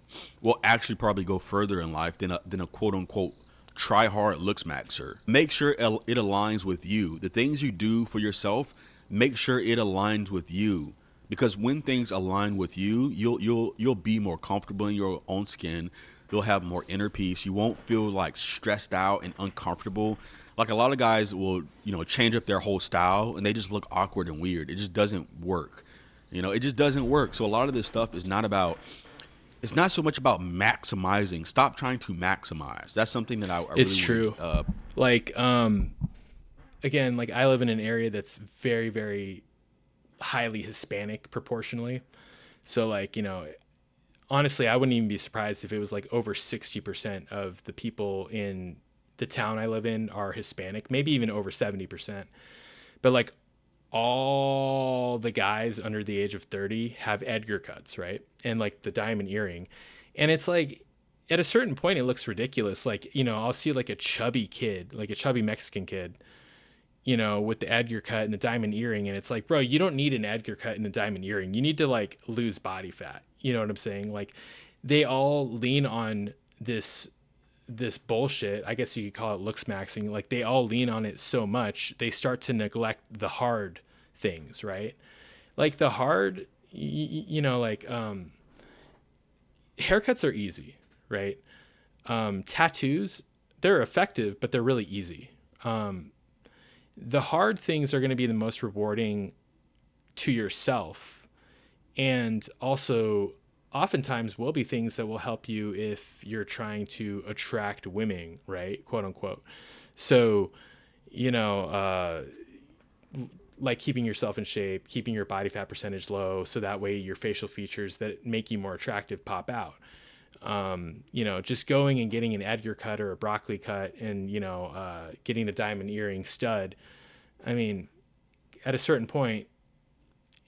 will actually probably go further in life than a quote unquote try hard Looksmaxxer. Make sure it aligns with you. The things you do for yourself, make sure it aligns with you. Because when things align with you, you'll be more comfortable in your own skin. You'll have more inner peace. You won't feel like stressed out and uncomfortable. Like a lot of guys will, you know, change up their whole style and they just look awkward and weird. It just doesn't work. You know, it just doesn't work. So a lot of this stuff is not about, it's not so much about maximizing. Stop trying to maximize. That's something that I It's really true. Like, again, like I live in an area that's very, very highly Hispanic proportionally. So like, you know, honestly, I wouldn't even be surprised if it was like over 60% of the people in the town I live in are Hispanic, maybe even over 70%. But like all the guys under the age of 30 have Edgar cuts, right? And like the diamond earring. And it's like at a certain point, it looks ridiculous. Like, you know, I'll see like a chubby kid, like a chubby Mexican kid, you know, with the Edgar cut and the diamond earring. And it's like, bro, you don't need an Edgar cut and a diamond earring. You need to like lose body fat. You know what I'm saying? Like they all lean on this bullshit. I guess you could call it Looksmaxxing. Like they all lean on it so much, they start to neglect the hard things, right? Like the hard, you know, like haircuts are easy, right? Tattoos, they're effective, but they're really easy. The hard things are going to be the most rewarding to yourself, and also oftentimes will be things that will help you if you're trying to attract women, right? Quote unquote. So, you know, like keeping yourself in shape, keeping your body fat percentage low, so that way your facial features that make you more attractive pop out. You know, just going and getting an Edgar cut or a broccoli cut and, you know, getting the diamond earring stud. I mean, at a certain point,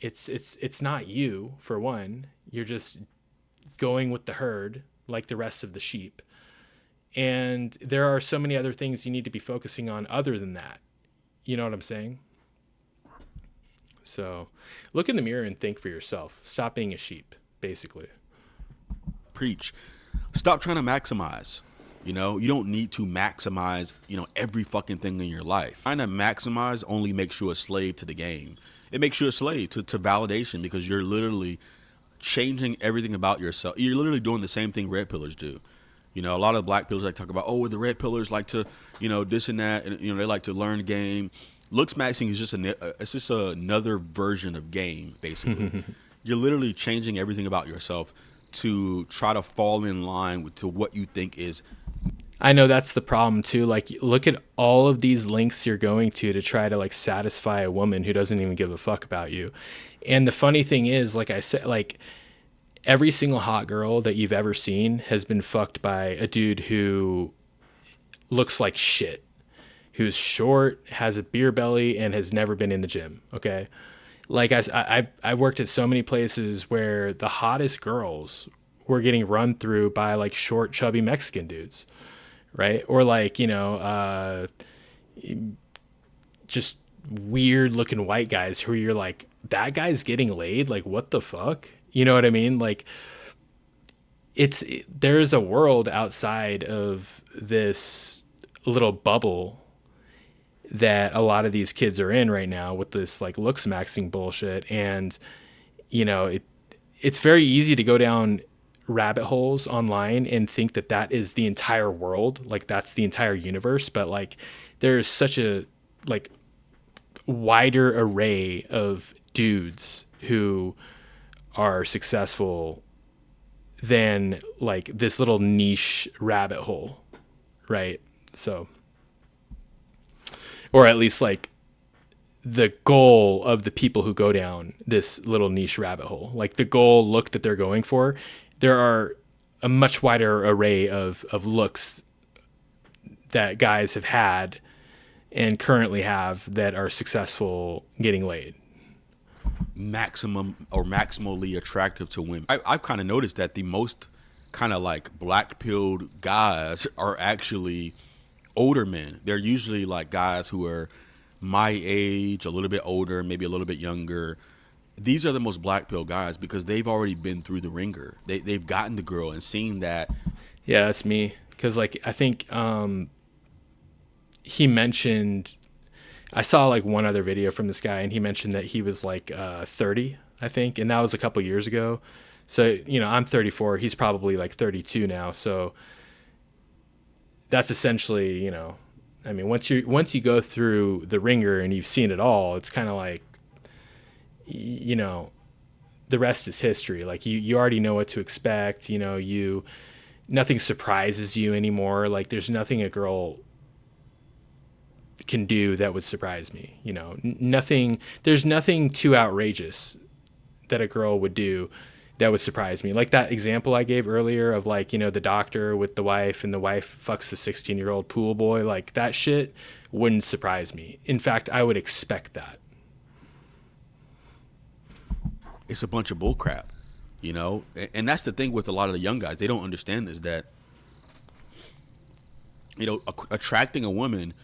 it's not you, for one. You're just going with the herd like the rest of the sheep. And there are so many other things you need to be focusing on other than that. You know what I'm saying? So look in the mirror and think for yourself. Stop being a sheep, basically. Preach. Stop trying to maximize. You know, you don't need to maximize, you know, every fucking thing in your life. Trying to maximize only makes you a slave to the game. It makes you a slave to validation, because you're literally changing everything about yourself. You're literally doing the same thing red pillars do. You know, a lot of black pillars like talk about, oh, the red pillars like to, you know, this and that, and you know, they like to learn game. Looksmaxxing is just it's just another version of game, basically. You're literally changing everything about yourself to try to fall in line to what you think is. I know that's the problem too. Like, look at all of these links you're going to try to like satisfy a woman who doesn't even give a fuck about you. And the funny thing is, like I said, like every single hot girl that you've ever seen has been fucked by a dude who looks like shit, who's short, has a beer belly, and has never been in the gym. Okay. Like I worked at so many places where the hottest girls were getting run through by like short, chubby Mexican dudes. Right. Or like, you know, just weird looking white guys who you're like, that guy's getting laid. Like, what the fuck? You know what I mean? Like, there's a world outside of this little bubble that a lot of these kids are in right now with this like Looksmaxxing bullshit. And, you know, it's very easy to go down rabbit holes online and think that that is the entire world, like that's the entire universe. But like there's such a like wider array of dudes who are successful than like this little niche rabbit hole, right? So, or at least like the goal of the people who go down this little niche rabbit hole, like the goal look that they're going for. There are a much wider array of looks that guys have had and currently have that are successful getting laid. Maximum or maximally attractive to women. I've kind of noticed that the most kind of like black pilled guys are actually older men. They're usually like guys who are my age, a little bit older, maybe a little bit younger. These are the most black pill guys because they've already been through the ringer. They've gotten the girl and seen that. Yeah, that's me. Because like I think he mentioned, I saw like one other video from this guy, and he mentioned that he was like 30, I think, and that was a couple years ago. So I'm 34. He's probably like 32 now. So that's essentially I mean, once you go through the ringer and you've seen it all, it's kind of like the rest is history. Like you already know what to expect. Nothing surprises you anymore. Like there's nothing a girl can do that would surprise me. Nothing. There's nothing too outrageous that a girl would do that would surprise me. Like that example I gave earlier of like, the doctor with the wife and the wife fucks the 16-year-old pool boy. Like that shit wouldn't surprise me. In fact, I would expect that. It's a bunch of bullcrap, and that's the thing with a lot of the young guys. They don't understand this, that attracting a woman,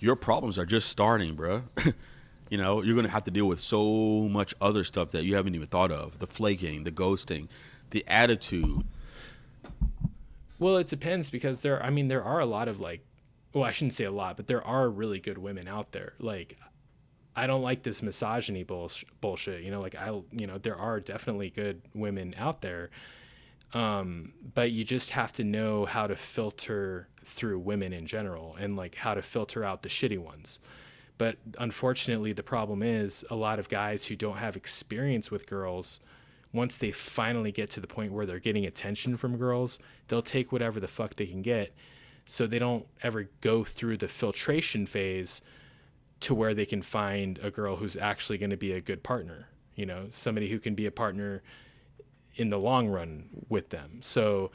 your problems are just starting, bruh. You're going to have to deal with so much other stuff that you haven't even thought of. The flaking, the ghosting, the attitude. Well, it depends because there are a lot of like, well, I shouldn't say a lot, but there are really good women out there. Like, I don't like this misogyny bullshit. There are definitely good women out there. But you just have to know how to filter through women in general and like how to filter out the shitty ones. But unfortunately, the problem is a lot of guys who don't have experience with girls, once they finally get to the point where they're getting attention from girls, they'll take whatever the fuck they can get. So they don't ever go through the filtration phase to where they can find a girl who's actually going to be a good partner, somebody who can be a partner in the long run with them. So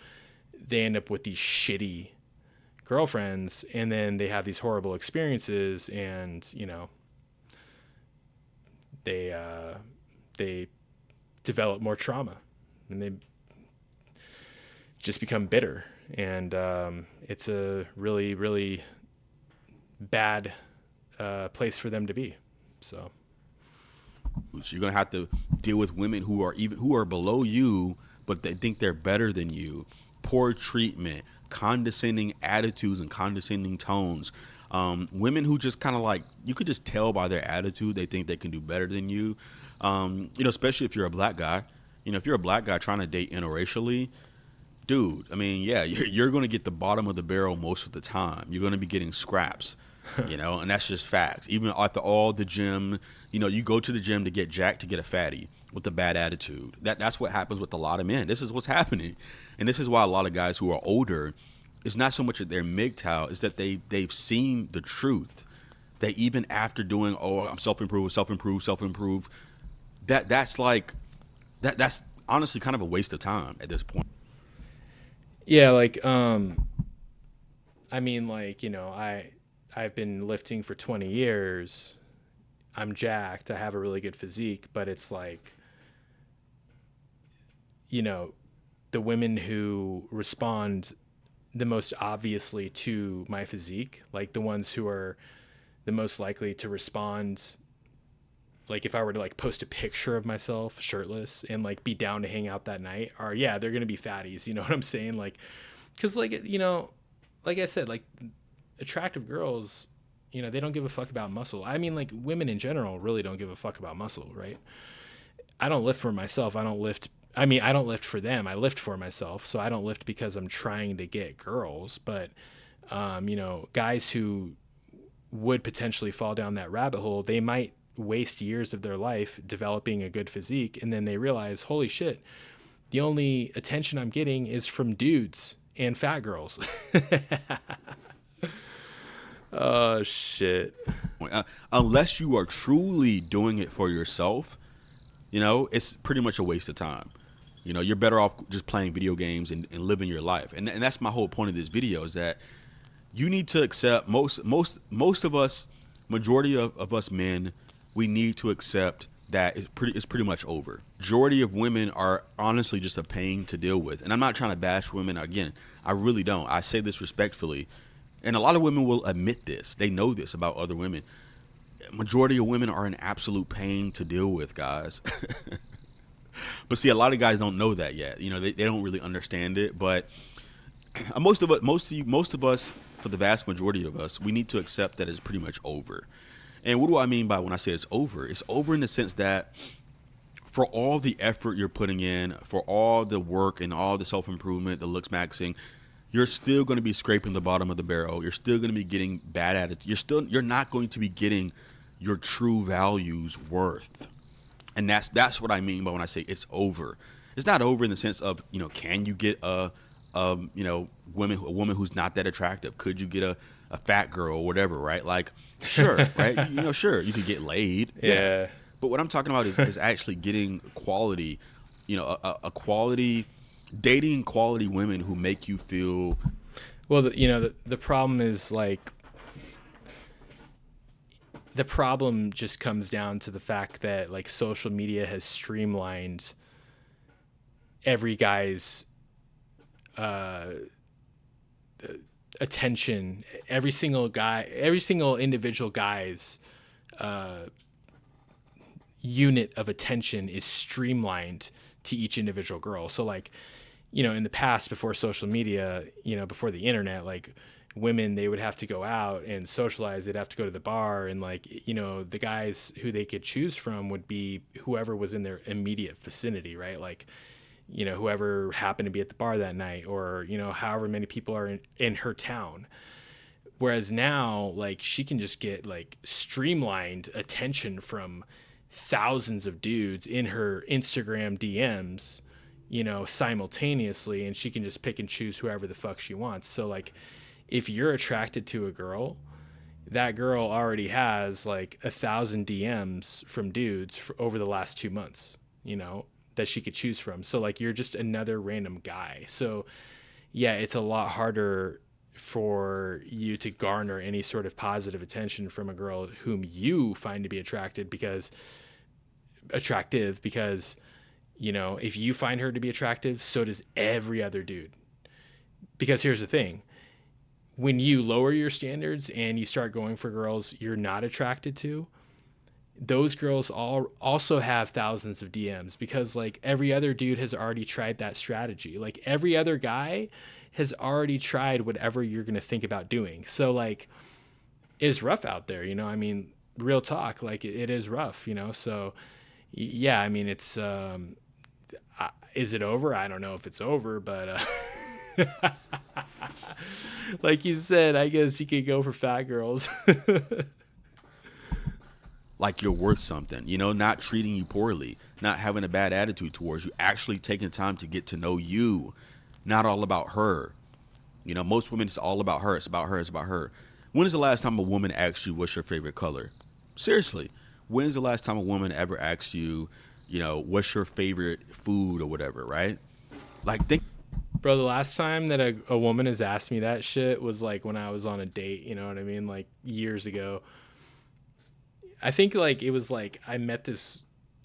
they end up with these shitty girlfriends, and then they have these horrible experiences, and they develop more trauma, and they just become bitter, and it's a really, really bad place for them to be. So you're gonna have to deal with women who are below you, but they think they're better than you. Poor treatment, condescending attitudes and condescending tones. Women who just kind of like, you could just tell by their attitude they think they can do better than you. Especially if you're a black guy. If you're a black guy trying to date interracially, dude, I mean, yeah, you're going to get the bottom of the barrel most of the time. You're going to be getting scraps, and that's just facts. Even after all the gym, you go to the gym to get jacked, to get a fatty with a bad attitude. That's what happens with a lot of men. This is what's happening. And this is why a lot of guys who are older, it's not so much that they're MGTOW, it's that they've seen the truth. That even after doing, I'm self-improve, that's honestly kind of a waste of time at this point. Yeah, like I've been lifting for 20 years. I'm jacked. I have a really good physique, but it's like, the women who respond the most obviously to my physique, like the ones who are the most likely to respond, like if I were to like post a picture of myself shirtless and like be down to hang out that night, they're going to be fatties. You know what I'm saying? Like, cause like, like I said, like attractive girls, they don't give a fuck about muscle. I mean, like women in general really don't give a fuck about muscle, right? I don't lift for myself. I don't lift for them. I lift for myself. So I don't lift because I'm trying to get girls. But, guys who would potentially fall down that rabbit hole, they might waste years of their life developing a good physique. And then they realize, holy shit, The only attention I'm getting is from dudes and fat girls. Oh shit. Unless you are truly doing it for yourself, it's pretty much a waste of time. You're better off just playing video games and living your life. And that's my whole point of this video, is that you need to accept, most of us, majority of us men, we need to accept that it's pretty much over. Majority of women are honestly just a pain to deal with. And I'm not trying to bash women. Again, I really don't. I say this respectfully. And a lot of women will admit this. They know this about other women. Majority of women are an absolute pain to deal with, guys. But see, a lot of guys don't know that yet. They don't really understand it. But most of us, for the vast majority of us, we need to accept that it's pretty much over. And what do I mean by when I say it's over? It's over in the sense that for all the effort you're putting in, for all the work and all the self-improvement, the Looksmaxxing, you're still going to be scraping the bottom of the barrel. You're still going to be getting bad at it. You're not going to be getting your true values worth. And that's what I mean by when I say it's over. It's not over in the sense of, can you get a woman who's not that attractive? Could you get a fat girl or whatever, right? Like, sure, right? Sure, you could get laid. Yeah. But what I'm talking about is actually getting quality, a quality, dating quality women who make you feel. Well, the problem is, like, the problem just comes down to the fact that, like, social media has streamlined every guy's attention. Every single individual guy's unit of attention is streamlined to each individual girl. So, like, in the past, before social media, before the internet, like, women, they would have to go out and socialize. They'd have to go to the bar, and, like, the guys who they could choose from would be whoever was in their immediate vicinity, right? Like, whoever happened to be at the bar that night, or, however many people are in her town. Whereas now, like, she can just get, like, streamlined attention from thousands of dudes in her Instagram DMs, simultaneously, and she can just pick and choose whoever the fuck she wants. So, like, if you're attracted to a girl, that girl already has, like, 1,000 DMs from dudes over the last 2 months, that she could choose from. So, like, you're just another random guy. So yeah, it's a lot harder for you to garner any sort of positive attention from a girl whom you find to be attractive because if you find her to be attractive, so does every other dude. Because here's the thing, when you lower your standards and you start going for girls you're not attracted to, those girls all also have thousands of DMs, because, like, every other dude has already tried that strategy. Like, every other guy has already tried whatever you're going to think about doing. So, like, it's rough out there, I mean, real talk, like, it is rough, so yeah, I mean, it's is it over? I don't know if it's over, but like you said, I guess you could go for fat girls. Like, you're worth something, not treating you poorly, not having a bad attitude towards you, actually taking time to get to know you, not all about her. Most women, it's all about her. It's about her. It's about her. When is the last time a woman asked you what's your favorite color? Seriously, when's the last time a woman ever asked you, what's your favorite food or whatever, right? Like, think. Bro, the last time that a woman has asked me that shit was, like, when I was on a date, you know what I mean? Like, years ago. I think, like, it was, like, I met this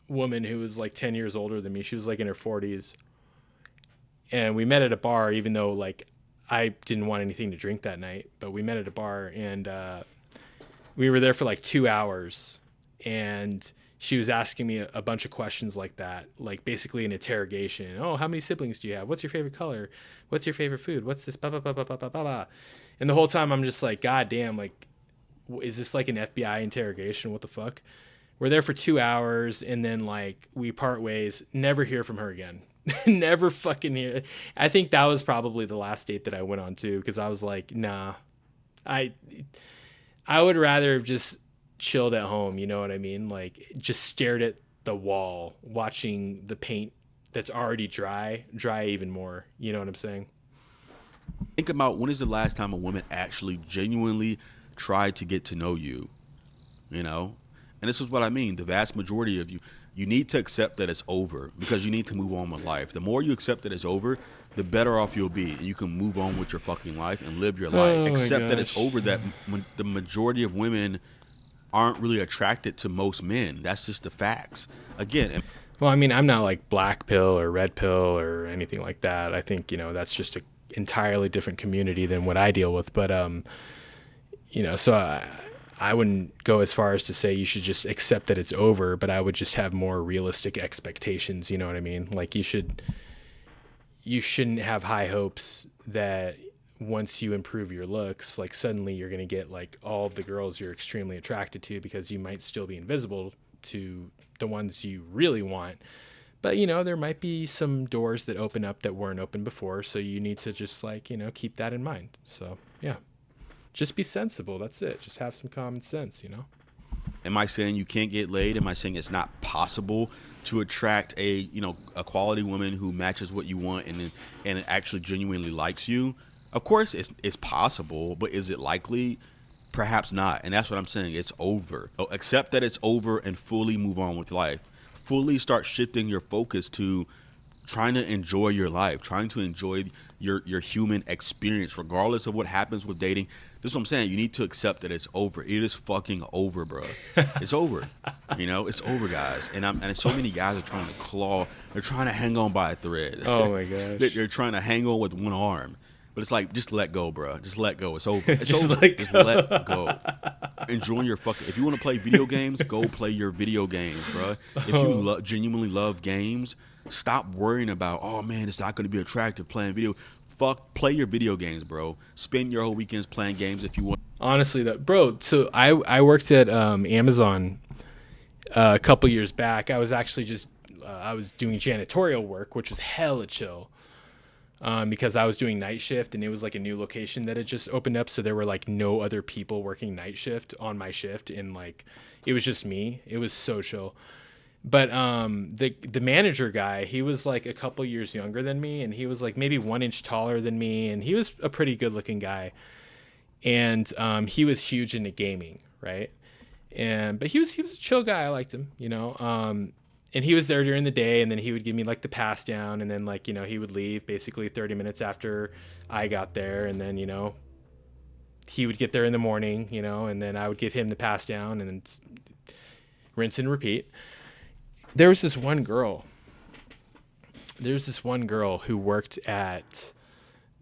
woman who was, like, 10 years older than me. She was, like, in her 40s. And we met at a bar, even though, like, I didn't want anything to drink that night. But we met at a bar, and we were there for, like, 2 hours. And she was asking me a bunch of questions like that, like, basically an interrogation. Oh, how many siblings do you have? What's your favorite color? What's your favorite food? What's this? Blah, blah, blah, blah, blah, blah, blah. And the whole time I'm just like, God damn, like, is this like an FBI interrogation? What the fuck? We're there for 2 hours, and then, like, we part ways. Never hear from her again. Never fucking hear. I think that was probably the last date that I went on to, because I was like, nah, I would rather have just chilled at home. You know what I mean? Like, just stared at the wall, watching the paint that's already dry even more. You know what I'm saying? Think about, when is the last time a woman actually genuinely tried to get to know you? You know, and this is what I mean. The vast majority of you need to accept that it's over, because you need to move on with life. The more you accept that it's over, the better off you'll be, and you can move on with your fucking life and live your life. Oh my Accept that it's gosh. over, that the majority of women aren't really attracted to most men. That's just the facts. Again, Well, I mean, I'm not like black pill or red pill or anything like that. I think, that's just a entirely different community than what I deal with. But, so I wouldn't go as far as to say you should just accept that it's over, but I would just have more realistic expectations. You know what I mean? Like you shouldn't have high hopes that once you improve your looks, like suddenly you're going to get like all of the girls you're extremely attracted to, because you might still be invisible to the ones you really want. But, there might be some doors that open up that weren't open before. So you need to just like, keep that in mind. So, yeah, just be sensible. That's it. Just have some common sense. am I saying you can't get laid? Am I saying it's not possible to attract a quality woman who matches what you want and actually genuinely likes you? Of course, it's possible, but is it likely? Perhaps not. And that's what I'm saying. It's over. So accept that it's over and fully move on with life. Fully start shifting your focus to trying to enjoy your life, trying to enjoy your human experience, regardless of what happens with dating. This is what I'm saying. You need to accept that it's over. It is fucking over, bro. It's over. It's over, guys. And so many guys are trying to claw. They're trying to hang on by a thread. Oh my gosh. They're trying to hang on with one arm. But it's like, just let go, bro. Just let go. It's over. It's Just over. let Just go. let go. Enjoy your fucking. If you want to play video games, go play your video games, bro. If you genuinely love games, stop worrying about, oh man, it's not going to be attractive playing video. Play your video games, bro. Spend your whole weekends playing games if you want. Honestly, though, bro. So I worked at Amazon a couple years back. I was actually just I was doing janitorial work, which was hella chill. Because I was doing night shift, and it was like a new location that had just opened up. So there were like no other people working night shift on my shift. And like, it was just me. It was so chill. But the manager guy, he was like a couple years younger than me. And he was like maybe 1 inch taller than me. And he was a pretty good looking guy. And he was huge into gaming. Right. But he was a chill guy. I liked him, and he was there during the day, and then he would give me like the pass down, and then like, he would leave basically 30 minutes after I got there. And then, he would get there in the morning, and then I would give him the pass down, and then rinse and repeat. There was this one girl who worked at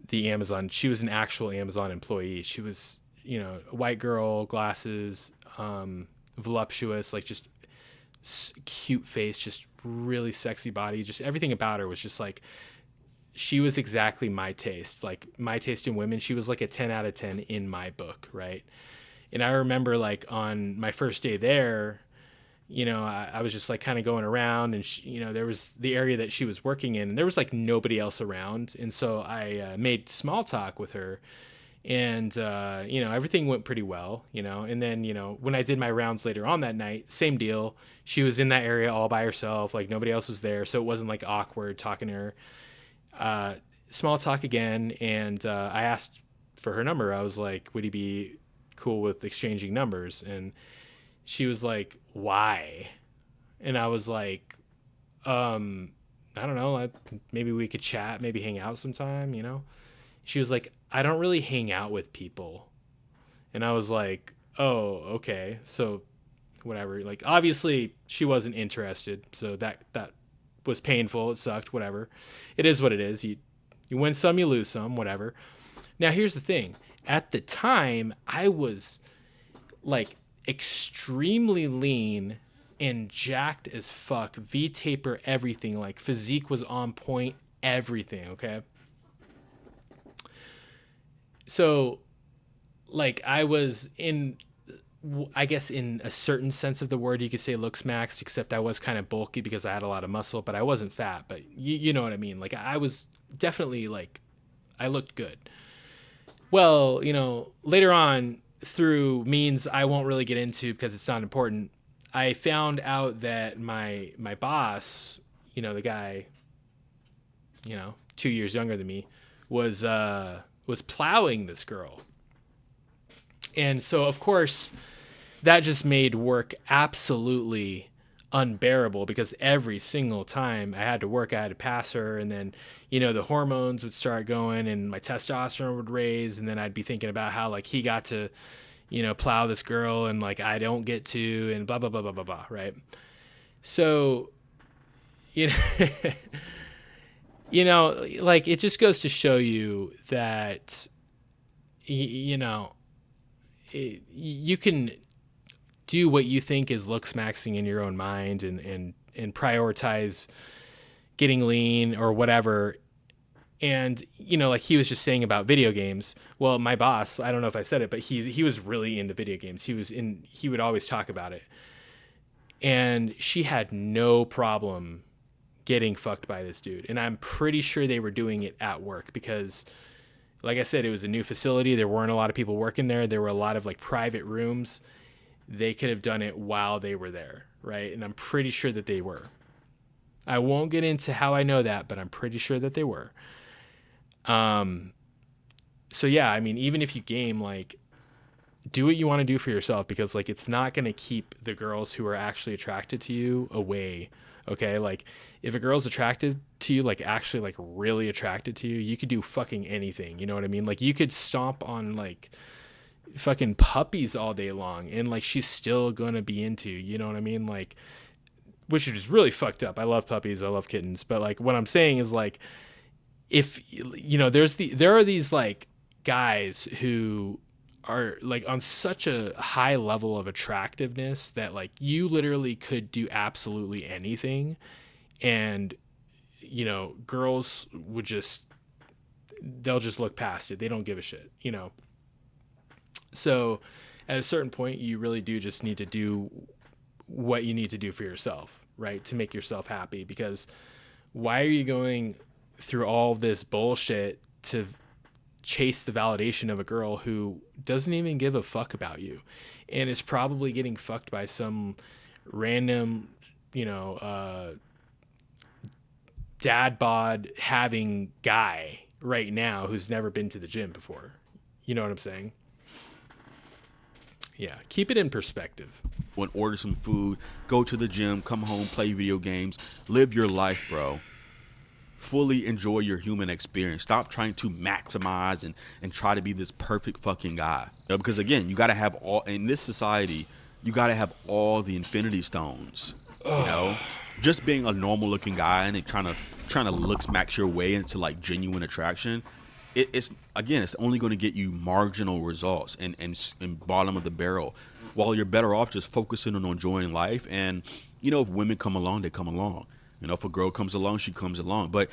the Amazon. She was an actual Amazon employee. She was, a white girl, glasses, voluptuous, like just cute face, just really sexy body. Just everything about her was just like, she was exactly my taste, like my taste in women. She was like a 10 out of 10 in my book. Right. And I remember like on my first day there, I was just like kind of going around, and there was the area that she was working in, and there was like nobody else around. And so I made small talk with her, and everything went pretty well, and then when I did my rounds later on that night, same deal. She was in that area all by herself, like nobody else was there, so it wasn't like awkward talking to her. Small talk again, and I asked for her number. I was like, would he be cool with exchanging numbers? And she was like, why? And I was like, I don't know, maybe we could chat, maybe hang out sometime. She was like, I don't really hang out with people. And I was like, oh, okay. So whatever. Like, obviously she wasn't interested. So that was painful. It sucked, whatever. It is what it is. You win some, you lose some, whatever. Now, here's the thing. At the time, I was like extremely lean and jacked as fuck. V-taper, everything. Like, physique was on point, everything, okay? So, like, I was I guess in a certain sense of the word, you could say Looksmaxxed, except I was kind of bulky because I had a lot of muscle, but I wasn't fat. But you know what I mean? Like, I was definitely, like, I looked good. Well, later on, through means I won't really get into because it's not important, I found out that my boss, the guy 2 years younger than me, was plowing this girl. And so, of course, that just made work absolutely unbearable, because every single time I had to work, I had to pass her. And then, the hormones would start going and my testosterone would raise. And then I'd be thinking about how, like, he got to, plow this girl and, like, I don't get to, and blah, blah, blah, blah, blah, blah. Right. So, you know, like, it just goes to show you that, you can do what you think is looksmaxxing in your own mind, and prioritize getting lean or whatever. And, like he was just saying about video games. Well, my boss, I don't know if I said it, but he was really into video games. He would always talk about it. And she had no problem getting fucked by this dude. And I'm pretty sure they were doing it at work, because, like I said, it was a new facility. There weren't a lot of people working there. There were a lot of, like, private rooms. They could have done it while they were there, right? And I'm pretty sure that they were. I won't get into how I know that, but I'm pretty sure that they were. So yeah, I mean, even if you game, like, do what you want to do for yourself, because, like, it's not going to keep the girls who are actually attracted to you away. Okay. Like, if a girl's attracted to you, like, actually, like, really attracted to you, you could do fucking anything. You know what I mean? Like, you could stomp on, like, fucking puppies all day long, and, like, she's still gonna be into you. You know what I mean? Like, which is really fucked up. I love puppies, I love kittens, but, like, what I'm saying is, like, if there are these, like, guys who are, like, on such a high level of attractiveness that, like, you literally could do absolutely anything, and, girls would they'll just look past it. They don't give a shit. So at a certain point, you really do just need to do what you need to do for yourself, right? To make yourself happy, because why are you going through all this bullshit to chase the validation of a girl who doesn't even give a fuck about you, and is probably getting fucked by some random, dad bod having guy right now who's never been to the gym before? You know what I'm saying? Yeah, keep it in perspective. Want to order some food, go to the gym, come home, play video games, live your life, bro. Fully enjoy your human experience. Stop trying to maximize and try to be this perfect fucking guy. Because, again, you got to have all, in this society, you got to have all the infinity stones. Just being a normal looking guy and trying to look smack your way into, like, genuine attraction, it's only going to get you marginal results and bottom of the barrel, while you're better off just focusing on enjoying life. And, if women come along, they come along. If a girl comes along, she comes along. But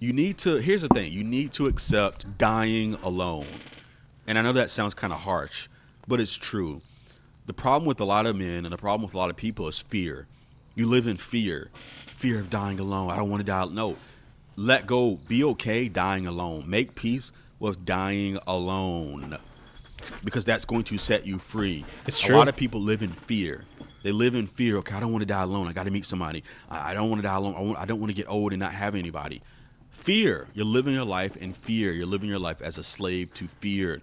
here's the thing, you need to accept dying alone. And I know that sounds kind of harsh, but it's true. The problem with a lot of men and the problem with a lot of people is fear. You live in fear of dying alone. I don't want to die. No. Let go. Be okay dying alone. Make peace with dying alone, because that's going to set you free. It's true. A lot of people live in fear. They live in fear. Okay, I don't want to die alone. I got to meet somebody. I don't want to die alone. I don't want to get old and not have anybody. Fear. You're living your life in fear. You're living your life as a slave to fear.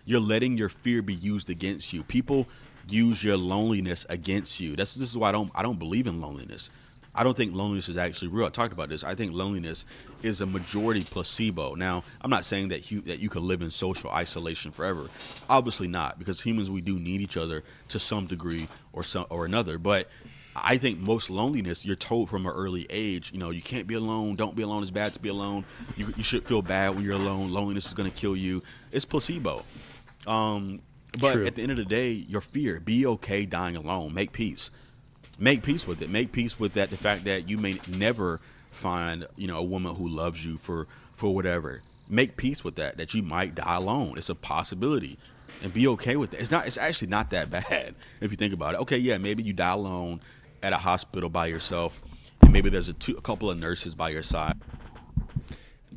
You're letting your fear be used against you. People use your loneliness against you. This is why I don't believe in loneliness. I don't think loneliness is actually real. I talked about this. I think loneliness is a majority placebo. Now, I'm not saying that you can live in social isolation forever. Obviously not, because humans, we do need each other to some degree or another. But I think most loneliness, you're told from an early age, you can't be alone. Don't be alone. It's bad to be alone. You should feel bad when you're alone. Loneliness is going to kill you. It's placebo. But True. At the end of the day, your fear, be okay dying alone. Make peace. Make peace with it. Make peace with that. The fact that you may never find, a woman who loves you for whatever. Make peace with that you might die alone. It's a possibility, and be okay with it. It's actually not that bad if you think about it. Okay, yeah, maybe you die alone at a hospital by yourself, and maybe there's a couple of nurses by your side.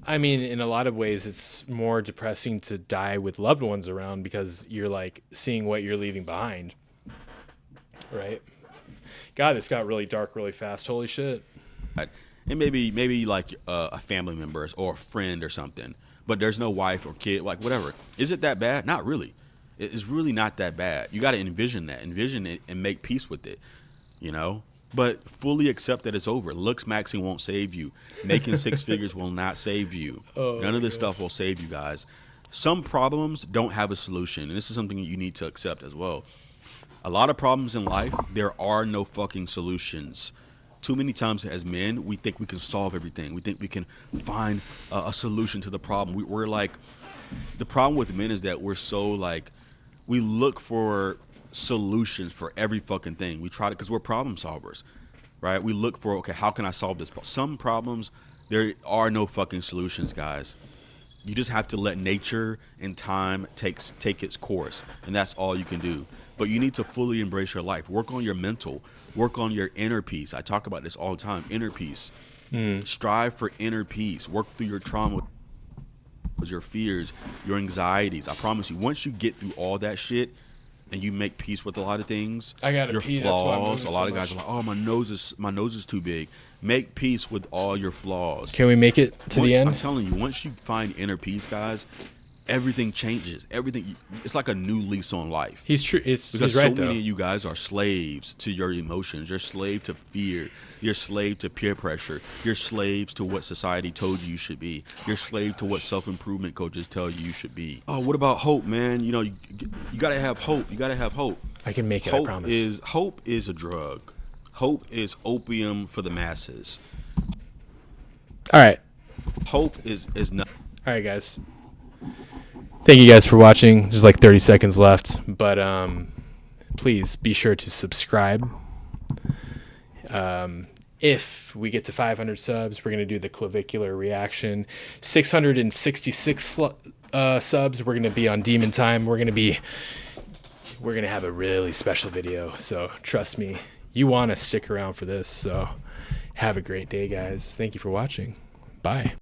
I mean, in a lot of ways, it's more depressing to die with loved ones around, because you're, like, seeing what you're leaving behind, right? God, this got really dark really fast. Holy shit. and maybe like a family member or a friend or something, but there's no wife or kid, like whatever. Is it that bad? Not really. It's really not that bad. You got to envision it, and make peace with it, you know. But fully accept that it's over. Looksmaxxing won't save you. Making six figures will not save you. None of this stuff will save you, guys. Some problems don't have a solution, and this is something you need to accept as well. A lot of problems in life, there are no fucking solutions. Too many times as men, we think we can solve everything. We think we can find a solution to the problem. We're like, the problem with men is that we're so like, we look for solutions for every fucking thing. We try to, because we're problem solvers, right? We look for, okay, how can I solve this? Some problems, there are no fucking solutions, guys. You just have to let nature and time take its course, and that's all you can do. But you need to fully embrace your life. Work on your mental. Work on your inner peace. I talk about this all the time. Inner peace. Strive for inner peace. Work through your trauma, your fears, your anxieties. I promise you, once you get through all that shit, and you make peace with a lot of things, I gotta your pee. flaws. A lot of guys are like, "Oh, my nose is too big." Make peace with all your flaws. Can we make it to the end? I'm telling you, once you find inner peace, guys, everything changes. Everything. It's like a new lease on life. He's true. Because he's so right, many though. of you guys are slaves to your emotions. You're slave to fear. You're slave to peer pressure. You're slaves to what society told you should be. You're slave to what self-improvement coaches tell you should be. Oh, what about hope, man? You know, you gotta have hope. You gotta have hope. I can make it. I promise. Hope is a drug. Hope is opium for the masses. All right. Hope is not. All right, guys. Thank you guys for watching. There's like 30 seconds left, but please be sure to subscribe. If we get to 500 subs, we're going to do the clavicular reaction. 666 subs, we're going to be on Demon Time. We're going to have a really special video. So trust me, you want to stick around for this. So have a great day, guys. Thank you for watching. Bye.